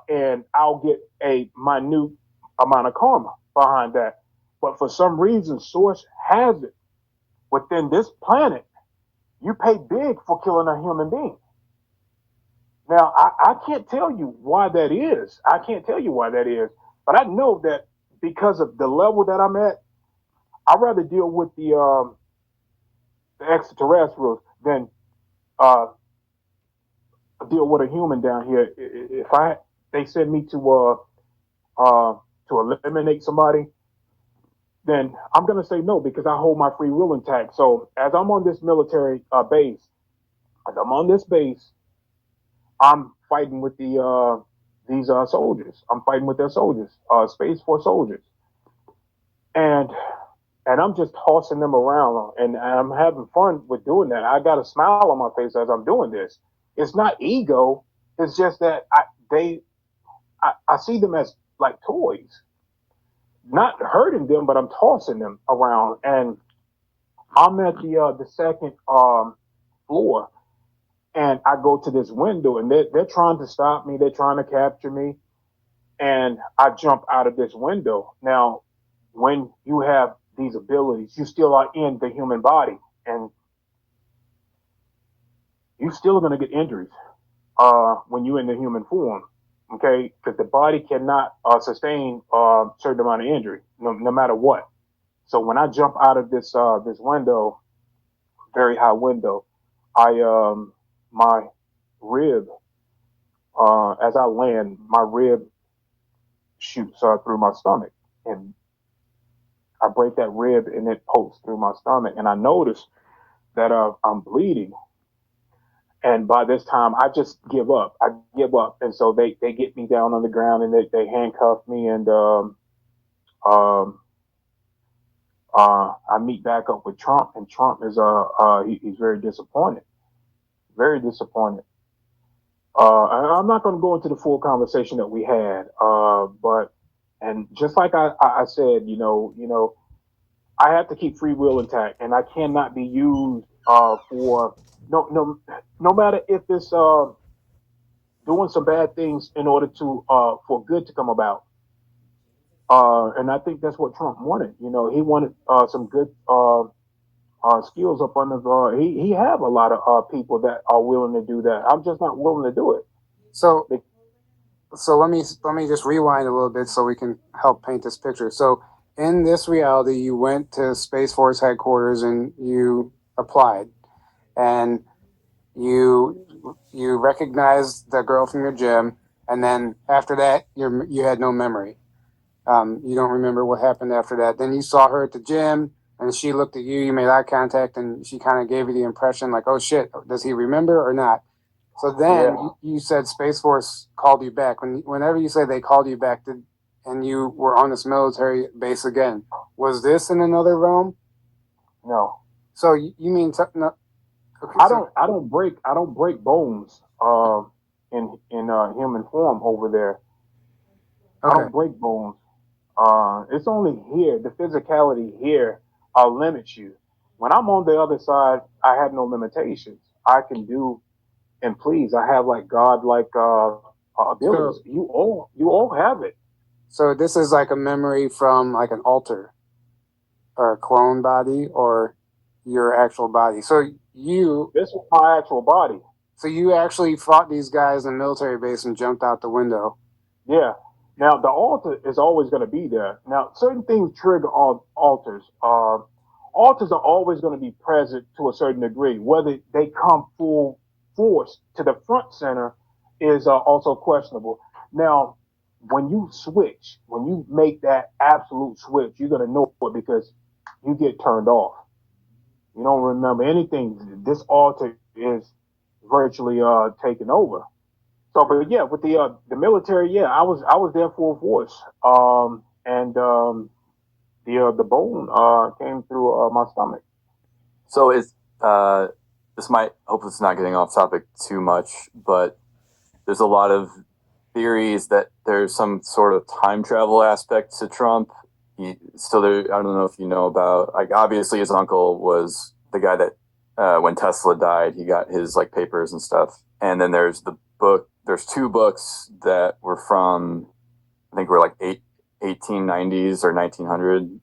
and I'll get a minute amount of karma behind that. But for some reason, Source has it within this planet. You pay big for killing a human being. Now, I can't tell you why that is. I can't tell you why that is. But I know that because of the level that I'm at, I'd rather deal with the extraterrestrials than uh, deal with a human down here. If they send me to eliminate somebody, then I'm gonna say no because I hold my free will intact. So as I'm on this military base, as I'm on this base, I'm fighting with these soldiers. I'm fighting with their soldiers, Space Force soldiers, and I'm just tossing them around, and I'm having fun with doing that. I got a smile on my face as I'm doing this. It's not ego. It's just that I see them as like toys, not hurting them, but I'm tossing them around. And I'm at the second floor, and I go to this window, and they're trying to stop me. They're trying to capture me, and I jump out of this window. Now, when you have these abilities, you still are in the human body, and you still going to get injuries when you're in the human form. Okay, because the body cannot sustain a certain amount of injury, no matter what. So when I jump out of this window, very high window, I my rib as I land, my rib shoots through my stomach, and I break that rib, and it pokes through my stomach, and I notice that I'm bleeding. And by this time, I just give up. I give up, and so they get me down on the ground, and they handcuff me, and um, I meet back up with Trump, and Trump is he's very disappointed, very disappointed. And I'm not going to go into the full conversation that we had, but and just like I said, I have to keep free will intact, and I cannot be used for no matter if it's doing some bad things in order to for good to come about. And I think that's what Trump wanted. He wanted some good skills up under. He have a lot of people that are willing to do that. I'm just not willing to do it. So let me just rewind a little bit so we can help paint this picture. So in this reality, you went to Space Force headquarters and you applied, and you recognized the girl from your gym, and then after that, you had no memory. You don't remember what happened after that. Then you saw her at the gym, and she looked at you. You made eye contact, and she kind of gave you the impression like, "Oh shit, does he remember or not?" So then you said Space Force called you back. Whenever you say they called you back, and you were on this military base again, was this in another realm? No. So you mean no, okay, I don't break bones in human form over there. Okay. I don't break bones. It's only here, the physicality here limits you. When I'm on the other side, I have no limitations. I can do and please. I have like God-like abilities. So, You all have it. so this is like a memory from like an altar or a clone body or your actual body. This is my actual body. So you actually fought these guys in a military base and jumped out the window. Yeah. Now the altar is always going to be there. Now certain things trigger altars. Altars are always going to be present to a certain degree. Whether they come full force to the front center is also questionable. Now, when you switch, when you make that absolute switch, you're going to know it because you get turned off. You don't remember anything. This altar is virtually taken over. So, but yeah, with the military, yeah, I was there full force, and the bone came through my stomach. So this might, hopefully it's not getting off topic too much, but there's a lot of theories that there's some sort of time travel aspect to Trump. So there, I don't know if you know about, like, obviously his uncle was the guy that when Tesla died, he got his like papers and stuff. And then there's there's two books that were from, I think were like 1890s or 1900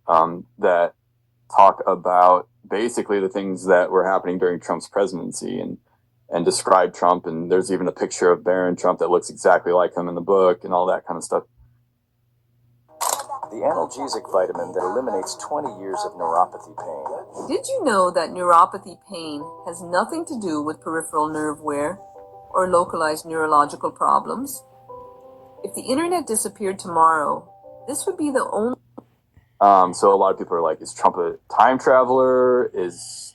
that talk about basically the things that were happening during Trump's presidency and describe Trump. And there's even a picture of Barron Trump that looks exactly like him in the book and all that kind of stuff. The analgesic vitamin that eliminates 20 years of neuropathy pain. Did you know that neuropathy pain has nothing to do with peripheral nerve wear or localized neurological problems? If the internet disappeared tomorrow, this would be the only... So a lot of people are like, is Trump a time traveler? Is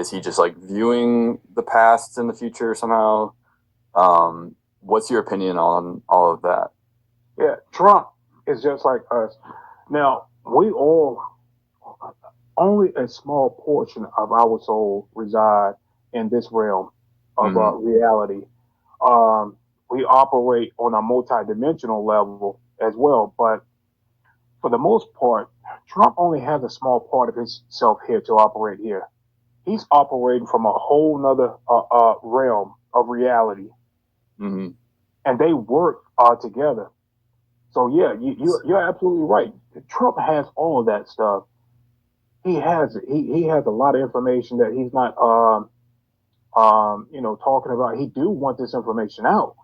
he just like viewing the past and the future somehow? What's your opinion on all of that? Yeah, Trump is just like us. Now, we all, only a small portion of our soul reside in this realm of reality. We operate on a multidimensional level as well, but for the most part, Trump only has a small part of himself here to operate here. He's operating from a whole nother realm of reality, and they work together. So yeah, you're absolutely right. Trump has all of that stuff. He has a lot of information that he's not talking about he do want this information out.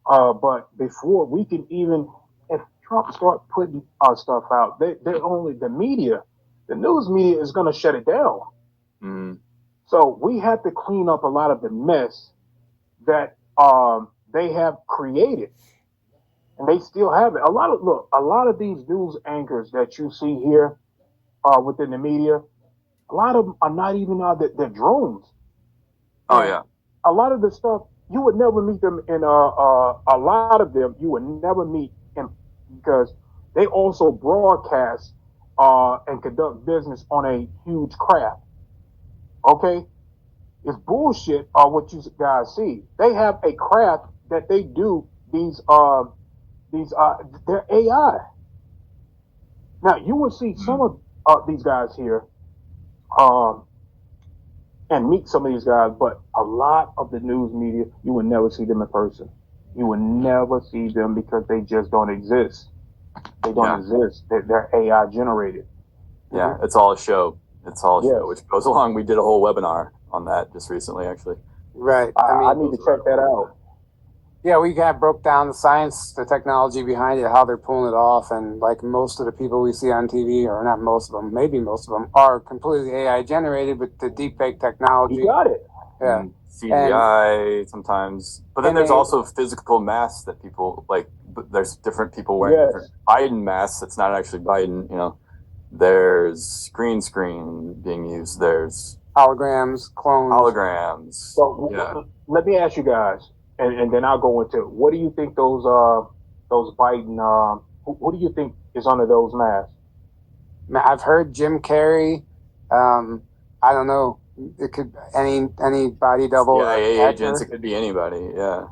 But before we can even, if Trump start putting stuff out, they only the media, the news media is going to shut it down. Mm-hmm. So we have to clean up a lot of the mess that they have created, and they still have it. A lot of these news anchors that you see here within the media, a lot of them are not even they're drones. Oh And yeah. a lot of the stuff you would never meet them in a lot of them you would never meet in because they also broadcast and conduct business on a huge craft. Okay, it's bullshit. What you guys see, they have a craft that they do these their AI. Now you will see some of these guys here. Um, and meet some of these guys, but a lot of the news media, you will never see them in person. You will never see them because they just don't exist. They don't exist. They're AI generated. Yeah, it's all a show. It's all a Yes. show, which goes along. We did a whole webinar on that just recently, actually. Right. I need to check that out. Yeah, we kind of broke down the science, the technology behind it, how they're pulling it off, and like most of the people we see on TV, or not most of them, maybe most of them, are completely AI generated with the deepfake technology. You got it. Yeah. CGI sometimes, but then there's also physical masks that people like. There's different people wearing different Biden masks. It's not actually Biden. There's green screen being used. There's holograms, clones. Holograms. So let me ask you guys, and then I'll go into what do you think those Biden who do you think is under those masks? I've heard Jim Carrey. I don't know. It could any body double. CIA agents. It could be anybody. Yeah.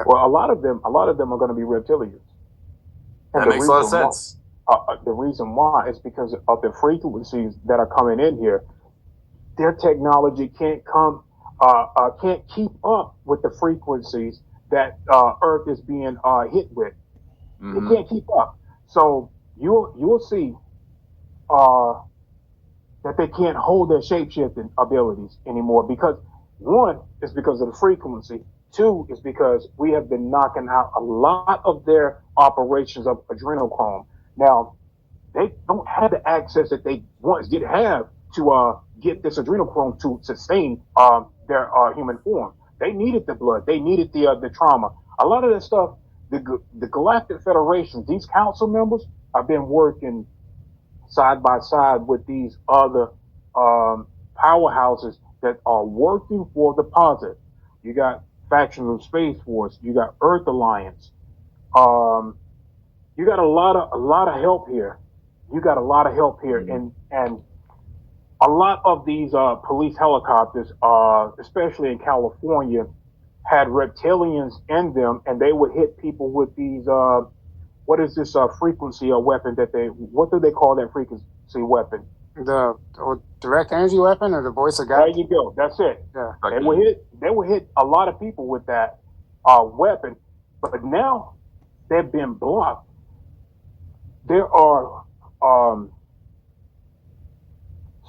Well, a lot of them are going to be reptilians. And that makes a lot of sense. The reason why is because of the frequencies that are coming in here. Their technology can't keep up with the frequencies that Earth is being hit with. Mm-hmm. It can't keep up. So you'll see that they can't hold their shape-shifting abilities anymore because one is because of the frequency. Two is because we have been knocking out a lot of their operations of adrenochrome. Now, they don't have the access that they once did have to get this adrenochrome to sustain their human form. They needed the blood. They needed the trauma. A lot of that stuff, the Galactic Federation, these council members have been working side by side with these other powerhouses that are working for the positive. You got factions of Space Force. You got Earth Alliance. You got a lot of help here. You got a lot of help here, and a lot of these police helicopters, especially in California, had reptilians in them, and they would hit people with these. What is this frequency weapon that what do they call that frequency weapon? The direct energy weapon or the voice of God? There you go. That's it. Yeah. They would hit a lot of people with that weapon, but now they've been blocked. There are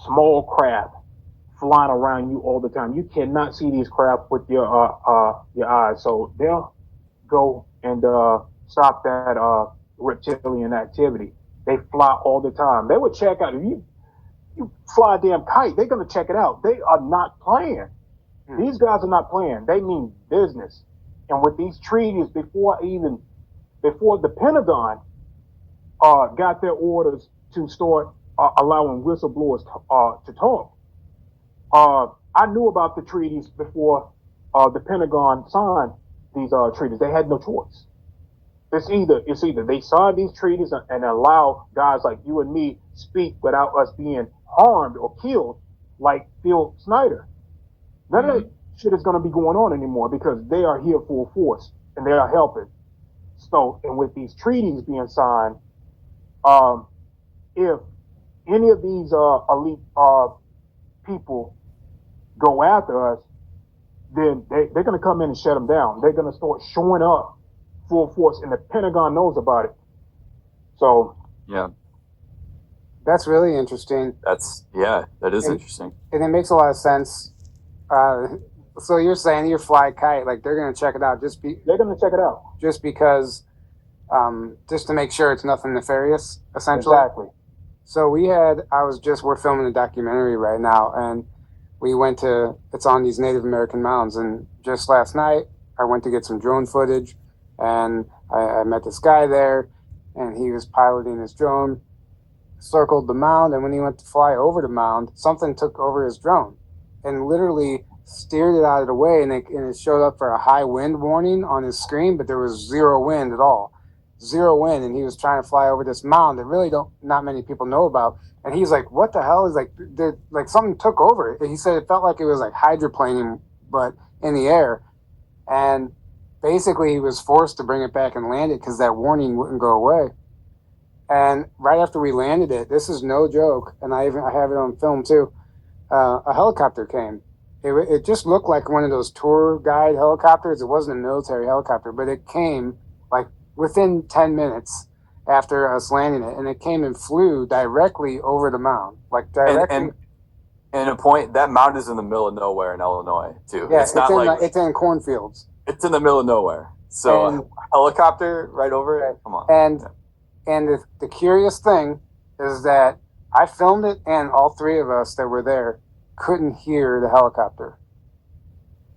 small craft flying around you all the time. You cannot see these craft with your eyes, so they'll go and stop that reptilian activity. They fly all the time. They would check out. If you fly a damn kite, they're gonna check it out. They are not playing. These guys are not playing. They mean business. And with these treaties, before the Pentagon got their orders to start allowing whistleblowers to talk, I knew about the treaties before the Pentagon signed these treaties. They had no choice. It's either they sign these treaties and allow guys like you and me speak without us being harmed or killed, like Phil Snyder. None of that shit is going to be going on anymore because they are here full force and they are helping. So, and with these treaties being signed, if any of these elite people go after us, then they're going to come in and shut them down. They're going to start showing up full force, and the Pentagon knows about it. So, yeah, that's really interesting. That is interesting, and it makes a lot of sense. Uh, so you're saying your fly kite, like they're gonna check it out They're going to check it out. just because, just to make sure it's nothing nefarious, essentially. Exactly. So we're filming a documentary right now, and it's on these Native American mounds. And just last night, I went to get some drone footage, and I met this guy there, and he was piloting his drone, circled the mound, and when he went to fly over the mound, something took over his drone and literally steered it out of the way, and it showed up for a high wind warning on his screen, but there was zero wind at all. Zero wind, and he was trying to fly over this mound that really don't not many people know about. And he's like, "What the hell?" He's like something took over. He said it felt like it was like hydroplaning, but in the air. And basically, he was forced to bring it back and land it because that warning wouldn't go away. And right after we landed it, this is no joke, and I have it on film too. A helicopter came. It just looked like one of those tour guide helicopters. It wasn't a military helicopter, but it came like within 10 minutes after us landing it, and it came and flew directly over the mound, like directly. And a point, that mound is in the middle of nowhere in Illinois too. Yeah, it's not like it's in cornfields. It's in the middle of nowhere. So And- helicopter right over it. Come on. And the curious thing is that I filmed it, and all three of us that were there couldn't hear the helicopter.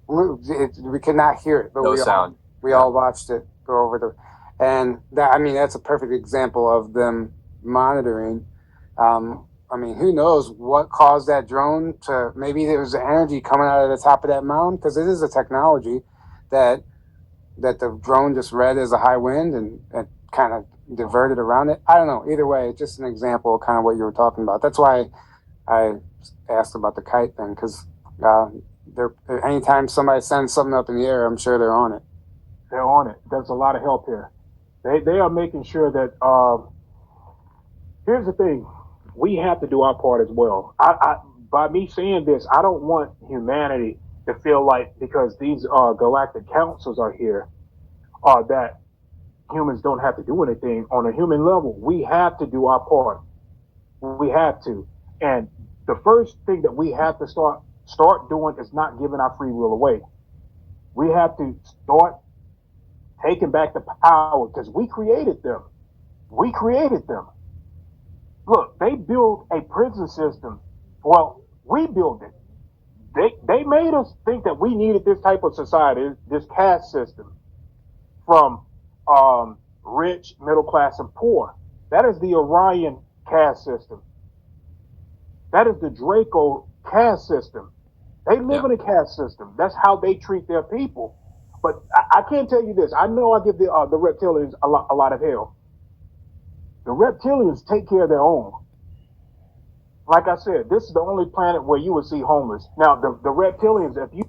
We could not hear it, but No sound. We all watched it go over and that's a perfect example of them monitoring. Who knows what caused that drone to? Maybe there was energy coming out of the top of that mound, because it is a technology that the drone just read as a high wind and kind of diverted around it. I don't know. Either way, it's just an example of kind of what you were talking about. That's why I asked about the kite thing, because anytime somebody sends something up in the air, I'm sure they're on it. They're on it. There's a lot of help here. They are making sure that. Here's the thing: we have to do our part as well. By me saying this, I don't want humanity to feel like because these galactic councils are here, that humans don't have to do anything on a human level. We have to do our part. We have to. And the first thing that we have to start doing is not giving our free will away. We have to start taking back the power, because we created them. We created them. Look, they built a prison system. Well, we built it. They made us think that we needed this type of society, this caste system, from rich, middle class, and poor. That is the Orion caste system. That is the Draco caste system. They live in a caste system. That's how they treat their people. But I can't tell you this. I know I give the reptilians a lot of hell. The reptilians take care of their own. Like I said, this is the only planet where you would see homeless. Now, the reptilians, if you...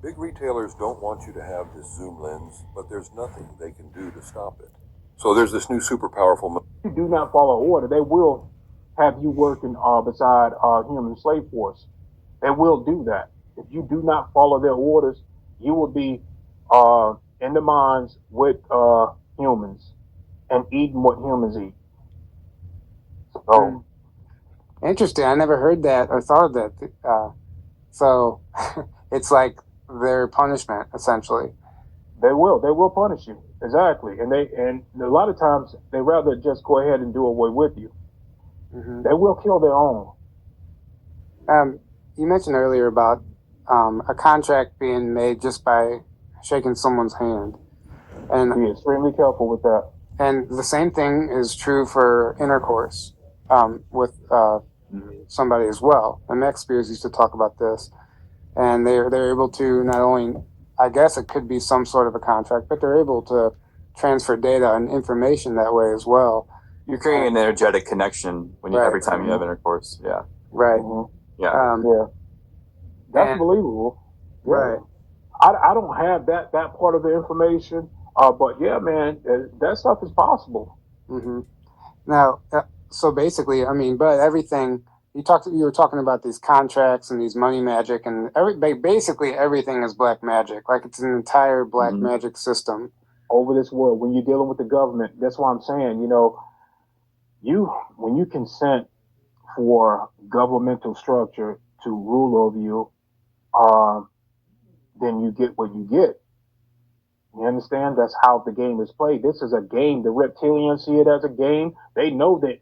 Big retailers don't want you to have this zoom lens, but there's nothing they can do to stop it. So there's this new super powerful... If you do not follow order, they will have you working beside human slave force. They will do that. If you do not follow their orders, you will be in the mines with humans and eating what humans eat. So... Interesting. I never heard that or thought of that. So it's like their punishment, essentially. They will punish you. Exactly. And a lot of times they rather just go ahead and do away with you. Mm-hmm. They will kill their own. You mentioned earlier about a contract being made just by shaking someone's hand. And be extremely careful with that. And the same thing is true for intercourse with somebody as well. And Max Spears used to talk about this. And they're able to not only, I guess it could be some sort of a contract, but they're able to transfer data and information that way as well. You're creating an energetic connection when every time you have intercourse. Yeah. Right. Mm-hmm. Yeah. Yeah. That's believable. Yeah. Right. I don't have that part of the information, but yeah, man, that stuff is possible. Mm-hmm. Now, so basically, but everything you were talking about these contracts and these money magic, and basically everything is black magic. Like it's an entire black magic system over this world. When you're dealing with the government, that's why I'm saying, when you consent for governmental structure to rule over you, um, then you get what you get. You understand? That's how the game is played. This is a game. The reptilians see it as a game. They know that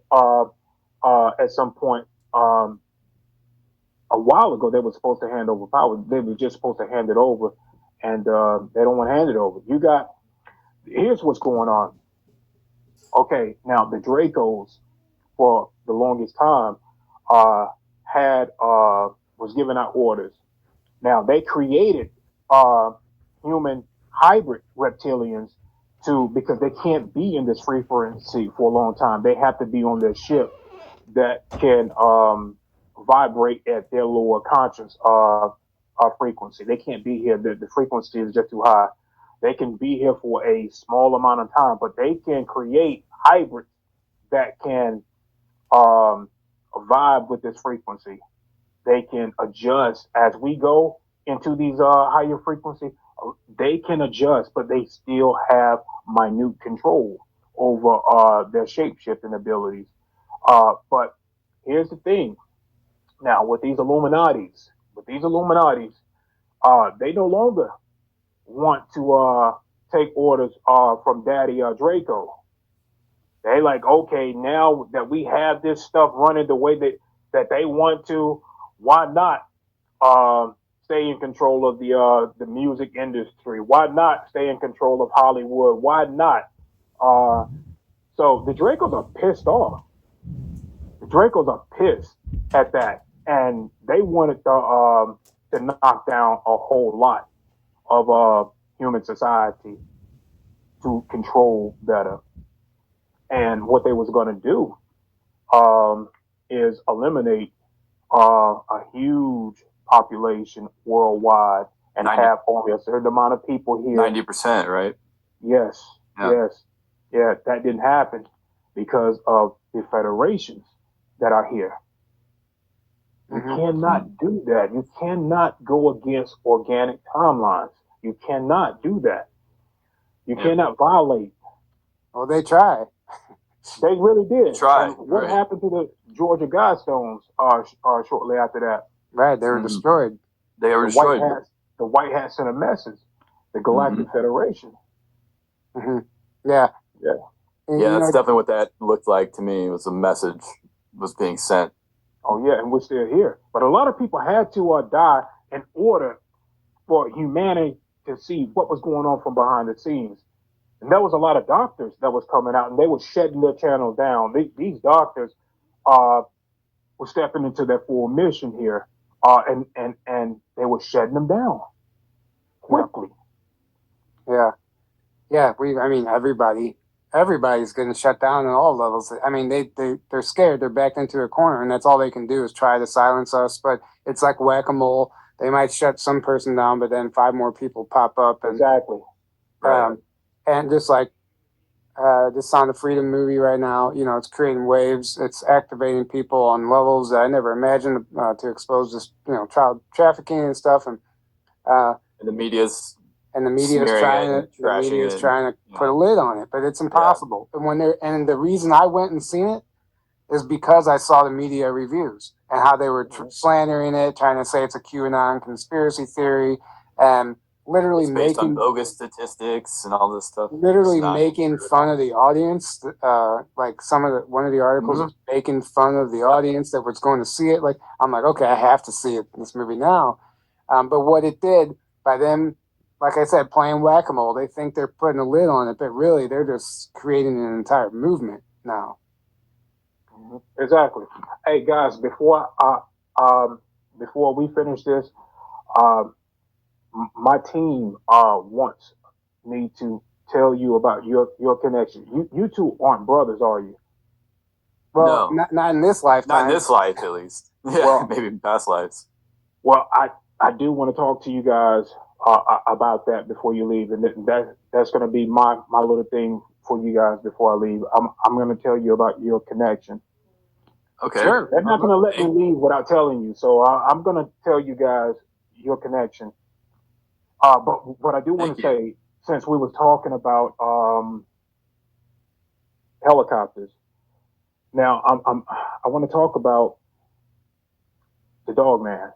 at some point, a while ago, they were supposed to hand over power. They were just supposed to hand it over, and they don't want to hand it over. Here's what's going on. Okay, now the Dracos, for the longest time, uh, had was giving out orders. Now they created uh, human hybrid reptilians because they can't be in this frequency for a long time. They have to be on their ship that can vibrate at their lower conscious frequency. They can't be here. The frequency is just too high. They can be here for a small amount of time, but they can create hybrids that can um, vibe with this frequency. They can adjust as we go into these higher frequencies. They can adjust, but they still have minute control over their shape shifting abilities. But here's the thing. Now, with these Illuminatis, they no longer want to take orders from Daddy Draco. They like, okay, now that we have this stuff running the way that they want to, why not stay in control of the music industry? Why not stay in control of Hollywood? Why not? Uh, so the Dracos are pissed off. The Dracos are pissed at that, and they wanted to knock down a whole lot of human society to control better. And what they was going to do is eliminate a huge population worldwide and 90, have only a certain amount of people here. 90%, right? Yes, Yeah. yes, yeah. That didn't happen because of the federations that are here. You cannot do that. You cannot go against organic timelines. You cannot do that. You cannot violate. Well, they try. They really did. Try. And what Right. happened to the Georgia Guidestones shortly after that? Right, they were destroyed. They were The White destroyed. Hats, the White Hats sent a message. The Galactic Federation. Yeah. Yeah. And, Yeah, you that's know, definitely what that looked like to me. Was a message was being sent. Oh yeah, and we're still here. But a lot of people had to die in order for humanity to see what was going on from behind the scenes. And there was a lot of doctors that was coming out, and they were shutting their channels down. These doctors were stepping into their full mission here, and they were shutting them down quickly. Yeah. I mean, everybody's getting shut down at all levels. I mean, they're scared. They're backed into a corner, and that's all they can do is try to silence us. But it's like whack-a-mole. They might shut some person down, but then 5 more people pop up. And, Exactly. and just like this Sound of Freedom movie right now, you know, it's creating waves. It's activating people on levels that I never imagined to expose this, you know, child trafficking and stuff. And And the media's and the media is smearing trying to put a lid on it, but it's impossible. Yeah. And the reason I went and seen it is because I saw the media reviews and how they were slandering it, trying to say it's a QAnon conspiracy theory, and literally it's based on making bogus statistics and all this stuff. literally making fun of the audience. Like one of the articles was making fun of the audience that was going to see it. Like, I'm like, okay, I have to see this movie now. But what it did by them, like I said, playing whack-a-mole, they think they're putting a lid on it, but really they're just creating an entire movement now. Exactly. Hey guys, before we finish this, my team wants me to tell you about your connection. You two aren't brothers, are you? Well, no, not in this lifetime. Not in this life, at least. Yeah, well, maybe in past lives. Well, I do want to talk to you guys about that before you leave, and that's going to be my little thing for you guys before I leave. I'm going to tell you about your connection. Okay. Sure. They're not going to let me leave without telling you, so I'm going to tell you guys your connection. But what I do want to say, since we were talking about helicopters, now I want to talk about the Dog Man.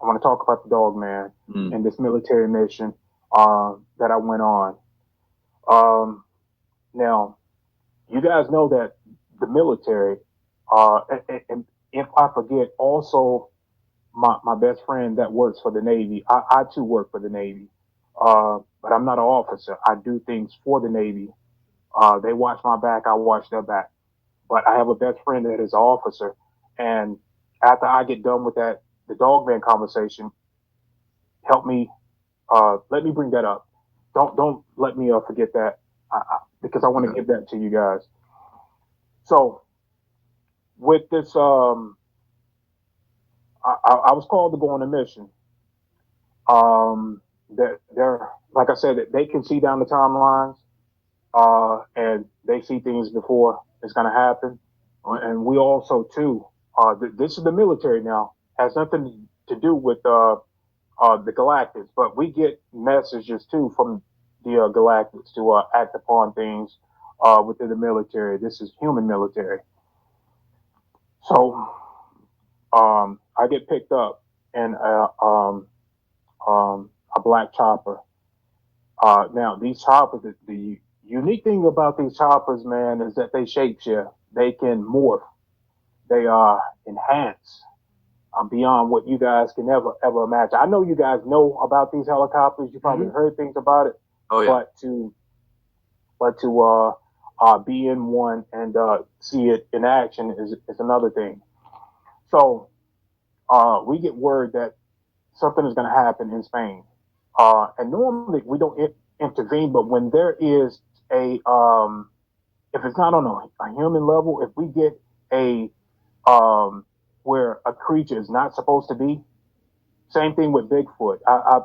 I want to talk about the dog man and this military mission that I went on. Now, you guys know that the military, and if I forget, also my best friend that works for the Navy. I too work for the Navy, but I'm not an officer. I do things for the Navy. They watch my back, I watch their back. But I have a best friend that is an officer, and after I get done with that, the dogman conversation, help me, let me bring that up. Don't let me forget that, because I want to give that to you guys. So with this, I was called to go on a mission. That they're, like I said, they can see down the timelines, and they see things before it's going to happen. And we also too, this is the military now, has nothing to do with the Galactics, but we get messages too from the Galactics to act upon things within the military. This is human military. So I get picked up in a black chopper. Now, these choppers, the unique thing about these choppers, man, is that they shapeshift. They can morph. They enhance beyond what you guys can ever imagine. I know you guys know about these helicopters. You probably heard things about it. Oh yeah. But to be in one and see it in action is another thing. So we get word that something is going to happen in Spain. And normally we don't intervene, but when there is if it's not on a human level, if we get where a creature is not supposed to be, same thing with Bigfoot. I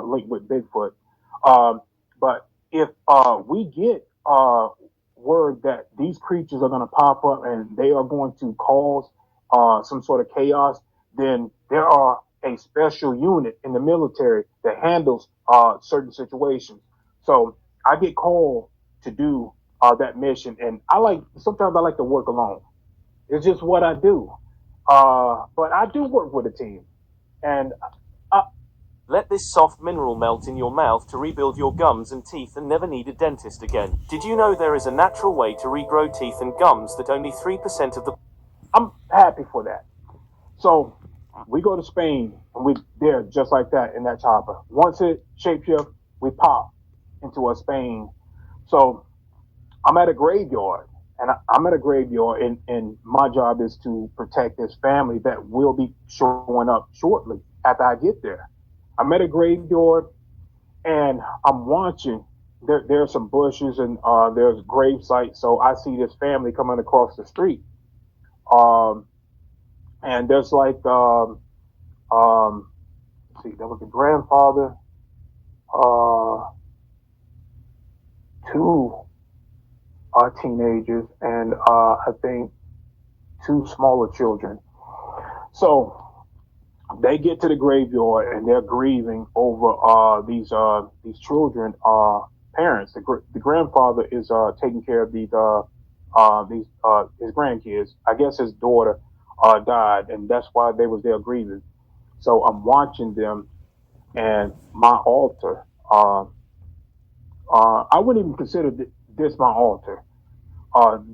linked with Bigfoot. But if we get word that these creatures are going to pop up and they are going to cause some sort of chaos, then there are a special unit in the military that handles certain situations. So I get called to do that mission, and sometimes I like to work alone. It's just what I do. But I do work with a team, and let this soft mineral melt in your mouth to rebuild your gums and teeth and never need a dentist again. Did you know there is a natural way to regrow teeth and gums that only 3% of the... I'm happy for that. So we go to Spain, and we're there just like that in that chopper. Once it shapeshift, we pop into a Spain. So I'm at a graveyard, and I'm at a graveyard, and my job is to protect this family that will be showing up shortly after I get there. I'm at a graveyard, and I'm watching. There are some bushes, and there's grave sites. So I see this family coming across the street. And there's like, let's see, there was a grandfather, two teenagers, and I think two smaller children. So they get to the graveyard and they're grieving over these children parents. The grandfather is taking care of these his grandkids. I guess his daughter died, and that's why they was there grieving. So I'm watching them, and my altar. I wouldn't even consider this my altar.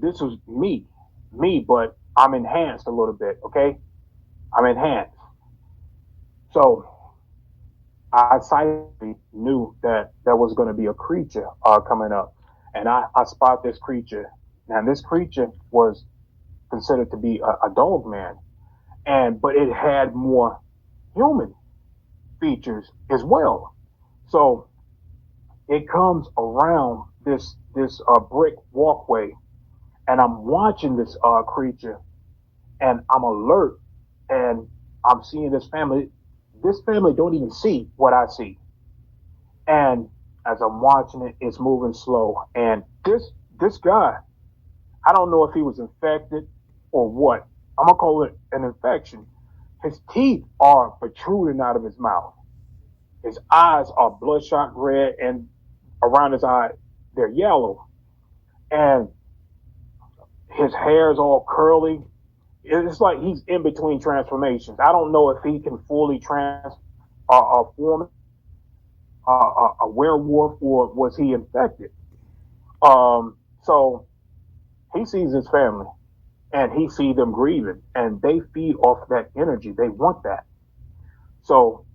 This was me, but I'm enhanced a little bit. Okay, I'm enhanced. So I silently knew that there was going to be a creature coming up, and I spot this creature. Now this creature was considered to be a dog man, but it had more human features as well. So it comes around this brick walkway, and I'm watching this creature, and I'm alert, and I'm seeing this family. This family don't even see what I see, and as I'm watching it, it's moving slow, and this guy, I don't know if he was infected or what. I'm gonna call it an infection. His teeth are protruding out of his mouth. His eyes are bloodshot red, and around his eye, they're yellow. And his hair is all curly, it's like he's in between transformations. I don't know if he can fully form a werewolf or was he infected. So he sees his family and he sees them grieving and they feed off that energy. They want that. So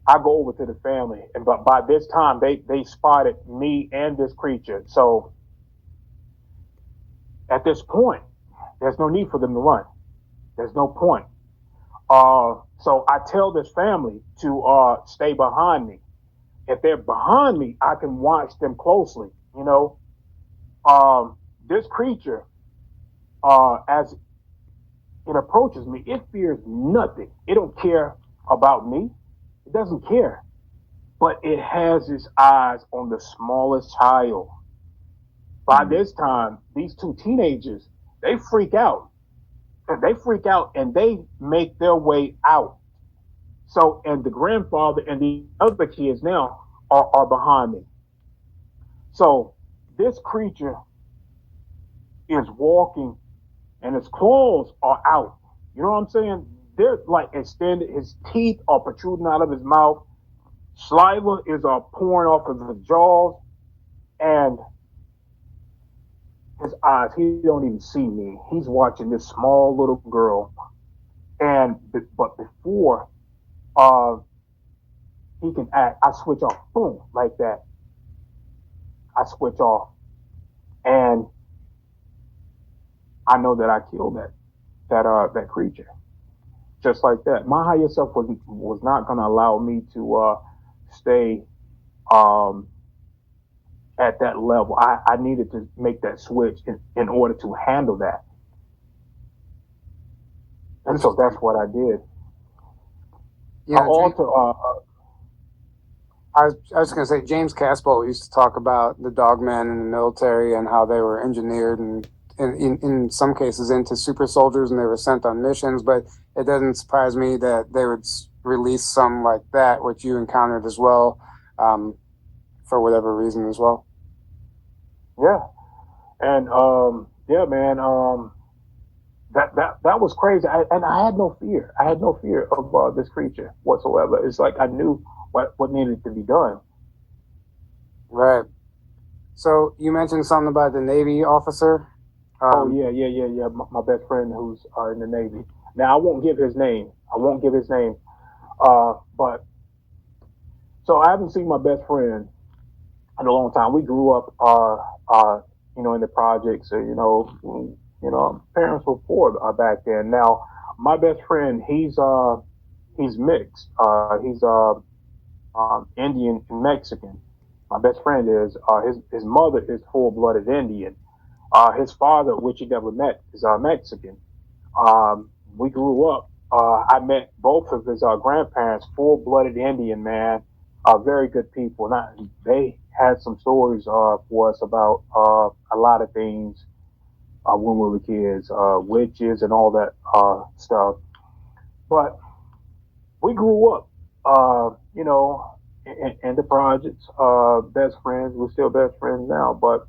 I go over to the family, and but by this time they spotted me and this creature. So at this point, there's no need for them to run. There's no point. So I tell this family to stay behind me. If they're behind me, I can watch them closely. You know, this creature, as it approaches me, it fears nothing. It don't care about me. It doesn't care. But it has its eyes on the smallest child. By this time, these two teenagers, they freak out. They freak out and they make their way out. So, and the grandfather and the other kids now are behind me. So, this creature is walking and his claws are out. You know what I'm saying? They're like extended. His teeth are protruding out of his mouth. Saliva is pouring off of the jaws, and his eyes. He don't even see me. He's watching this small little girl, and but before uh, he can act, I switch off. Boom, like that. I switch off, and I know that I killed that creature. Just like that. My higher self was not going to allow me to stay um, at that level. I needed to make that switch in order to handle that. And so that's what I did. Yeah, Also, I was going to say James Caspel used to talk about the dogmen in the military and how they were engineered and in some cases into super soldiers and they were sent on missions. But it doesn't surprise me that they would release some like that, which you encountered as well, for whatever reason as well. yeah, and yeah, man, that was crazy. And I had no fear. I had no fear of this creature whatsoever. It's like I knew what needed to be done. Right. So you mentioned something about the Navy officer. Oh yeah. My best friend who's in the Navy. Now I won't give his name. I won't give his name. But so I haven't seen my best friend in a long time. We grew up, in the projects. Parents were poor back then. Now my best friend, he's mixed. He's Indian and Mexican. My best friend is his mother is full blooded Indian. His father, which he never met, is Mexican. We grew up. I met both of his grandparents, full-blooded Indian, man. Very good people. They had some stories for us about a lot of things when we were kids, witches and all that stuff. But we grew up, in the projects, best friends. We're still best friends now, but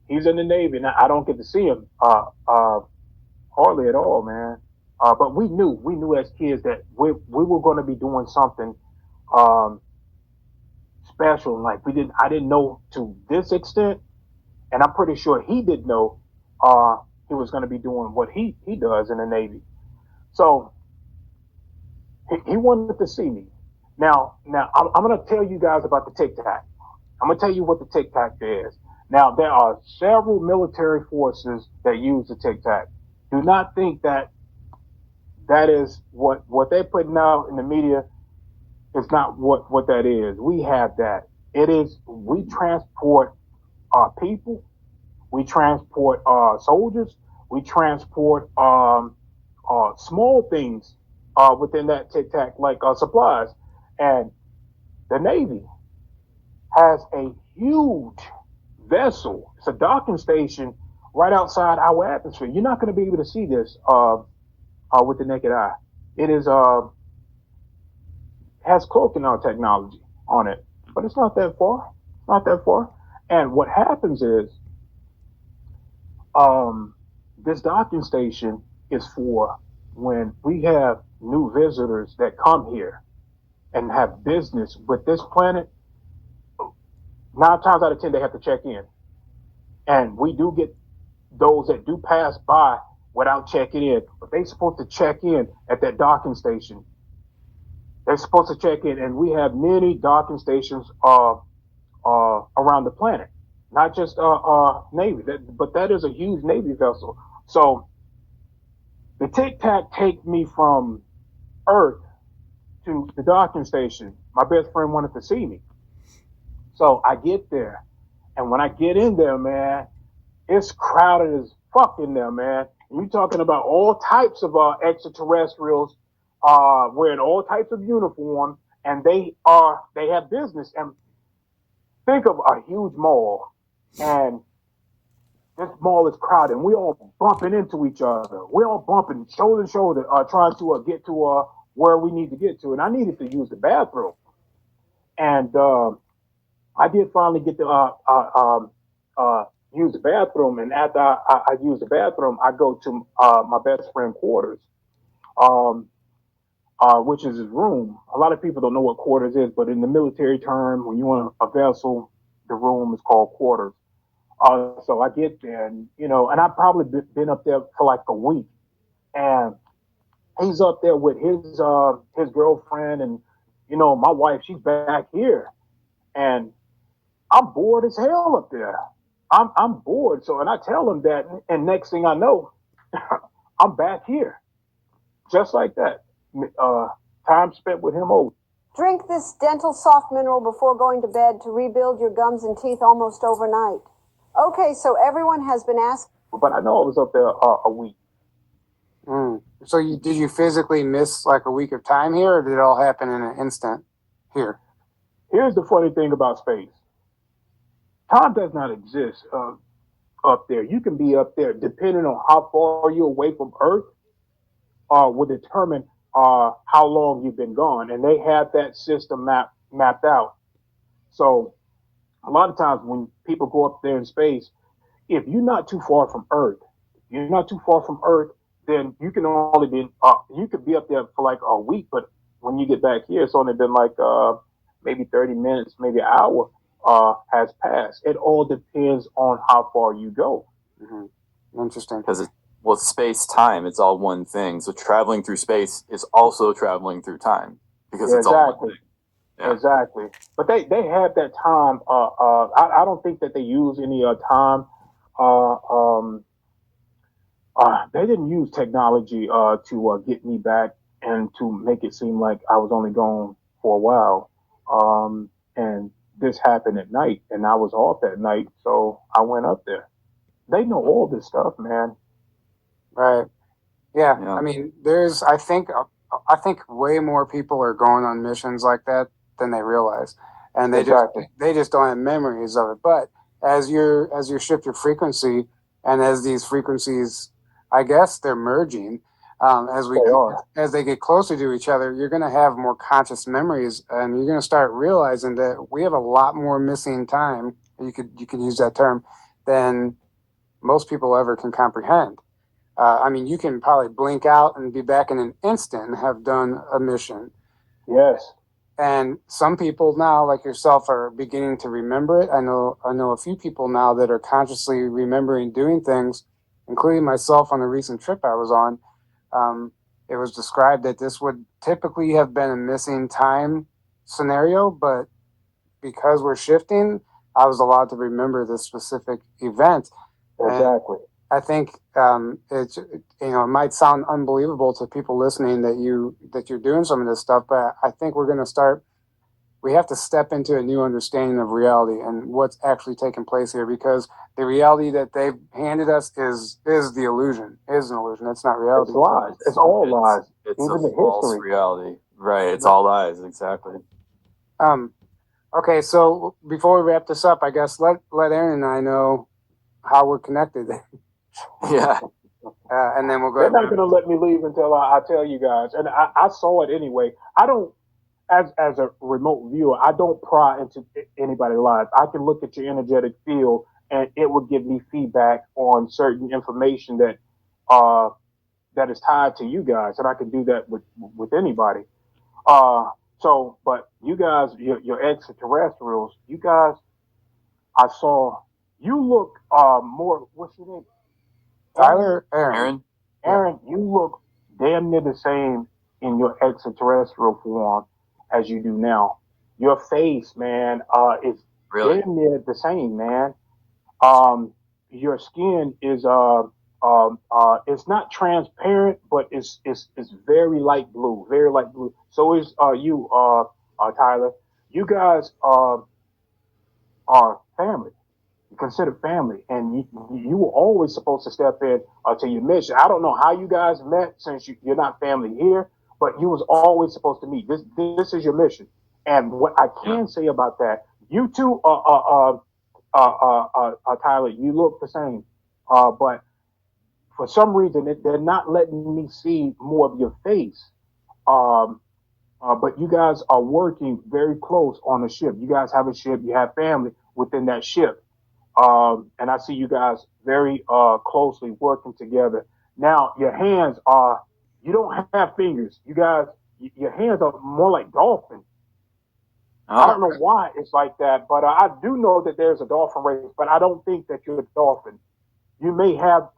he's in the Navy. Now, I don't get to see him hardly at all, man. But we knew as kids that we were going to be doing something um, special. Like I didn't know to this extent, and I'm pretty sure he didn't know he was going to be doing what he does in the Navy. So he wanted to see me. Now I'm going to tell you guys about the Tic Tac. I'm going to tell you what the Tic Tac is. Now, there are several military forces that use the Tic Tac. Do not think that is what they're putting out in the media is not what that is. We have that. It is, we transport people, we transport soldiers, we transport small things within that Tic Tac, like supplies. And the Navy has a huge vessel. It's a docking station right outside our atmosphere. You're not going to be able to see this with the naked eye. It is has cloaking technology on it, but it's not that far. Not that far. And what happens is This docking station is for when we have new visitors that come here and have business with this planet. 9 times out of 10, they have to check in, and we do get those that do pass by without checking in, but they're supposed to check in at that docking station. They're supposed to check in, and we have many docking stations around the planet, not just Navy, but that is a huge Navy vessel. So the Tic Tac take me from Earth to the docking station. My best friend wanted to see me, so I get there, and when I get in there, man, it's crowded as fuck in there, man. And you talking about all types of extraterrestrials wearing all types of uniform, and they have business. And think of a huge mall, and this mall is crowded, and we all bumping into each other. We all bumping shoulder to shoulder, trying to get to where we need to get to. And I needed to use the bathroom, and I did finally get to use the bathroom. And after I use the bathroom, I go to my best friend quarters, um, which is his room. A lot of people don't know what quarters is, but in the military term, when you're on a vessel, the room is called quarters. So I get there, and and I've probably been up there for like a week, and he's up there with his girlfriend, and my wife, she's back here, and I'm bored as hell up there. I'm bored. So, and I tell him that, and next thing I know, I'm back here, just like that. Uh, Time spent with him over. Drink this dental soft mineral before going to bed to rebuild your gums and teeth almost overnight. Okay, so everyone has been asked. But I know I was up there a week. So did you physically miss like a week of time here, or did it all happen in an instant here? Here's the funny thing about space. Time does not exist up there. You can be up there depending on how far you're away from Earth, will determine how long you've been gone, and they have that system mapped out. So a lot of times when people go up there in space, if you're not too far from Earth, you're not too far from Earth, then you can only be you could be up there for like a week, but when you get back here, it's only been like maybe 30 minutes, maybe an hour has passed. It all depends on how far you go. Mm-hmm. Interesting. Because space time, it's all one thing. So traveling through space is also traveling through time because it's all one thing. Yeah. Exactly. But they have that time. I don't think that they use any time. They didn't use technology to get me back and to make it seem like I was only gone for a while. And this happened at night, and I was off that night, so I went up there. They know all this stuff, man. Right. Yeah. I mean, I think way more people are going on missions like that than they realize, and they just don't have memories of it. But as you shift your frequency, and as these frequencies, I guess they're merging. As they get closer to each other, you're going to have more conscious memories, and you're going to start realizing that we have a lot more missing time. You could use that term than most people ever can comprehend. I mean, you can probably blink out and be back in an instant and have done a mission. Yes. And some people now, like yourself, are beginning to remember it. I know a few people now that are consciously remembering doing things, including myself on a recent trip I was on. It was described that this would typically have been a missing time scenario, but because we're shifting, I was allowed to remember this specific event. Exactly. And I think it's it might sound unbelievable to people listening that you're doing some of this stuff, but I think we're going to start. We have to step into a new understanding of reality and what's actually taking place here, because the reality that they've handed us is the illusion. Is an illusion. It's not reality. It's lies. It's all lies. It's even a the false history. reality. Right. It's all lies. Exactly. Okay. So before we wrap this up, I guess let Aaron and I know how we're connected. Yeah. And then we'll go. They're not going to let me leave until I tell you guys. And I saw it anyway. I don't, as a remote viewer, I don't pry into anybody's lives. I can look at your energetic field and it would give me feedback on certain information uh, that is tied to you guys, and I can do that with anybody. Uh, but you guys, your extraterrestrials, you guys, I saw you look more. What's your name? Tyler, Aaron. Aaron? Aaron, you look damn near the same in your extraterrestrial form as you do now. Your face, man, is Really? damn near the same, man. Um, your skin is it's not transparent, but it's very light blue, very light blue. So is you, Tyler. You guys are family. You consider family, and you were always supposed to step in to your mission. I don't know how you guys met since you're not family here, but you was always supposed to meet. This is your mission, and what I Yeah. can say about that, you two, Tyler, you look the same, but for some reason they're not letting me see more of your face. Um, but you guys are working very close on the ship. You guys have a ship. You have family within that ship. And I see you guys very closely working together. Now, your hands are, you don't have fingers. You guys, your hands are more like dolphins. I Oh, don't know why it's like that, but I do know that there's a dolphin race, but I don't think that you're a dolphin. You may have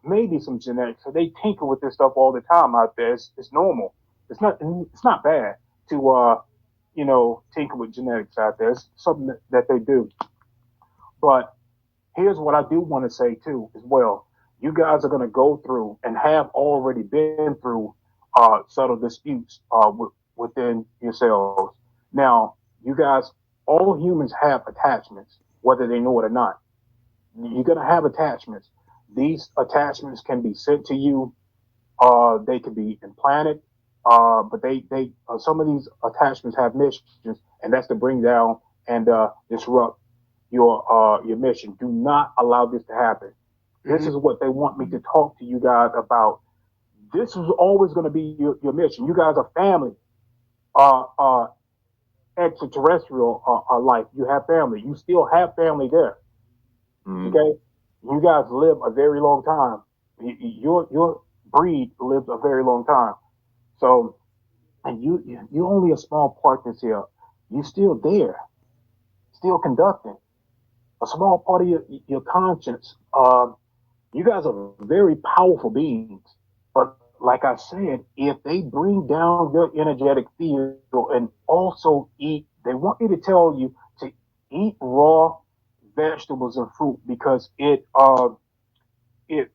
maybe some genetics. So they tinker with this stuff all the time out there. It's normal. It's not bad to tinker with genetics out there. It's something that they do. But here's what I do want to say too, as well. You guys are going to go through and have already been through subtle disputes within yourselves. Now, you guys, all humans have attachments, whether they know it or not. You're going to have attachments. These attachments can be sent to you. They can be implanted. But they some of these attachments have missions, and that's to bring down and disrupt your mission. Do not allow this to happen. This is what they want me to talk to you guys about. This is always going to be your mission. You guys are family. Uh, uh, Extraterrestrial life. You have family. You still have family there. mm, Okay. You guys live a very long time. Your breed lives a very long time. So, and you only a small part this here. You still there, still conducting a small part of your conscience. You guys are very powerful beings, but like I said, if they bring down your energetic field and also eat, they want me to tell you to eat raw vegetables and fruit because it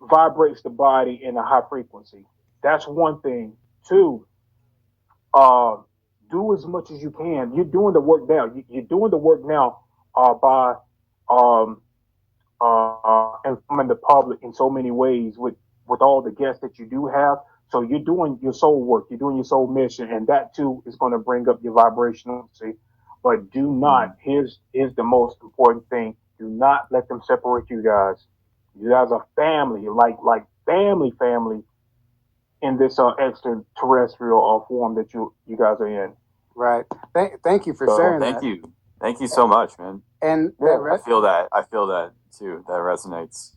vibrates the body in a high frequency. That's one thing. Two, uh, do as much as you can. You're doing the work now. You're doing the work now by um, informing the public in so many ways with all the guests that you do have. So you're doing your soul work. You're doing your soul mission, and that too is going to bring up your vibrational frequency. But do mm. not. Here's the most important thing. Do not let them separate you guys. You guys are family, like family in this extraterrestrial form that you guys are in. Right. Thank you for So sharing Thank that. you. Thank you so much, man. And yeah, I feel that. I feel that too. That resonates.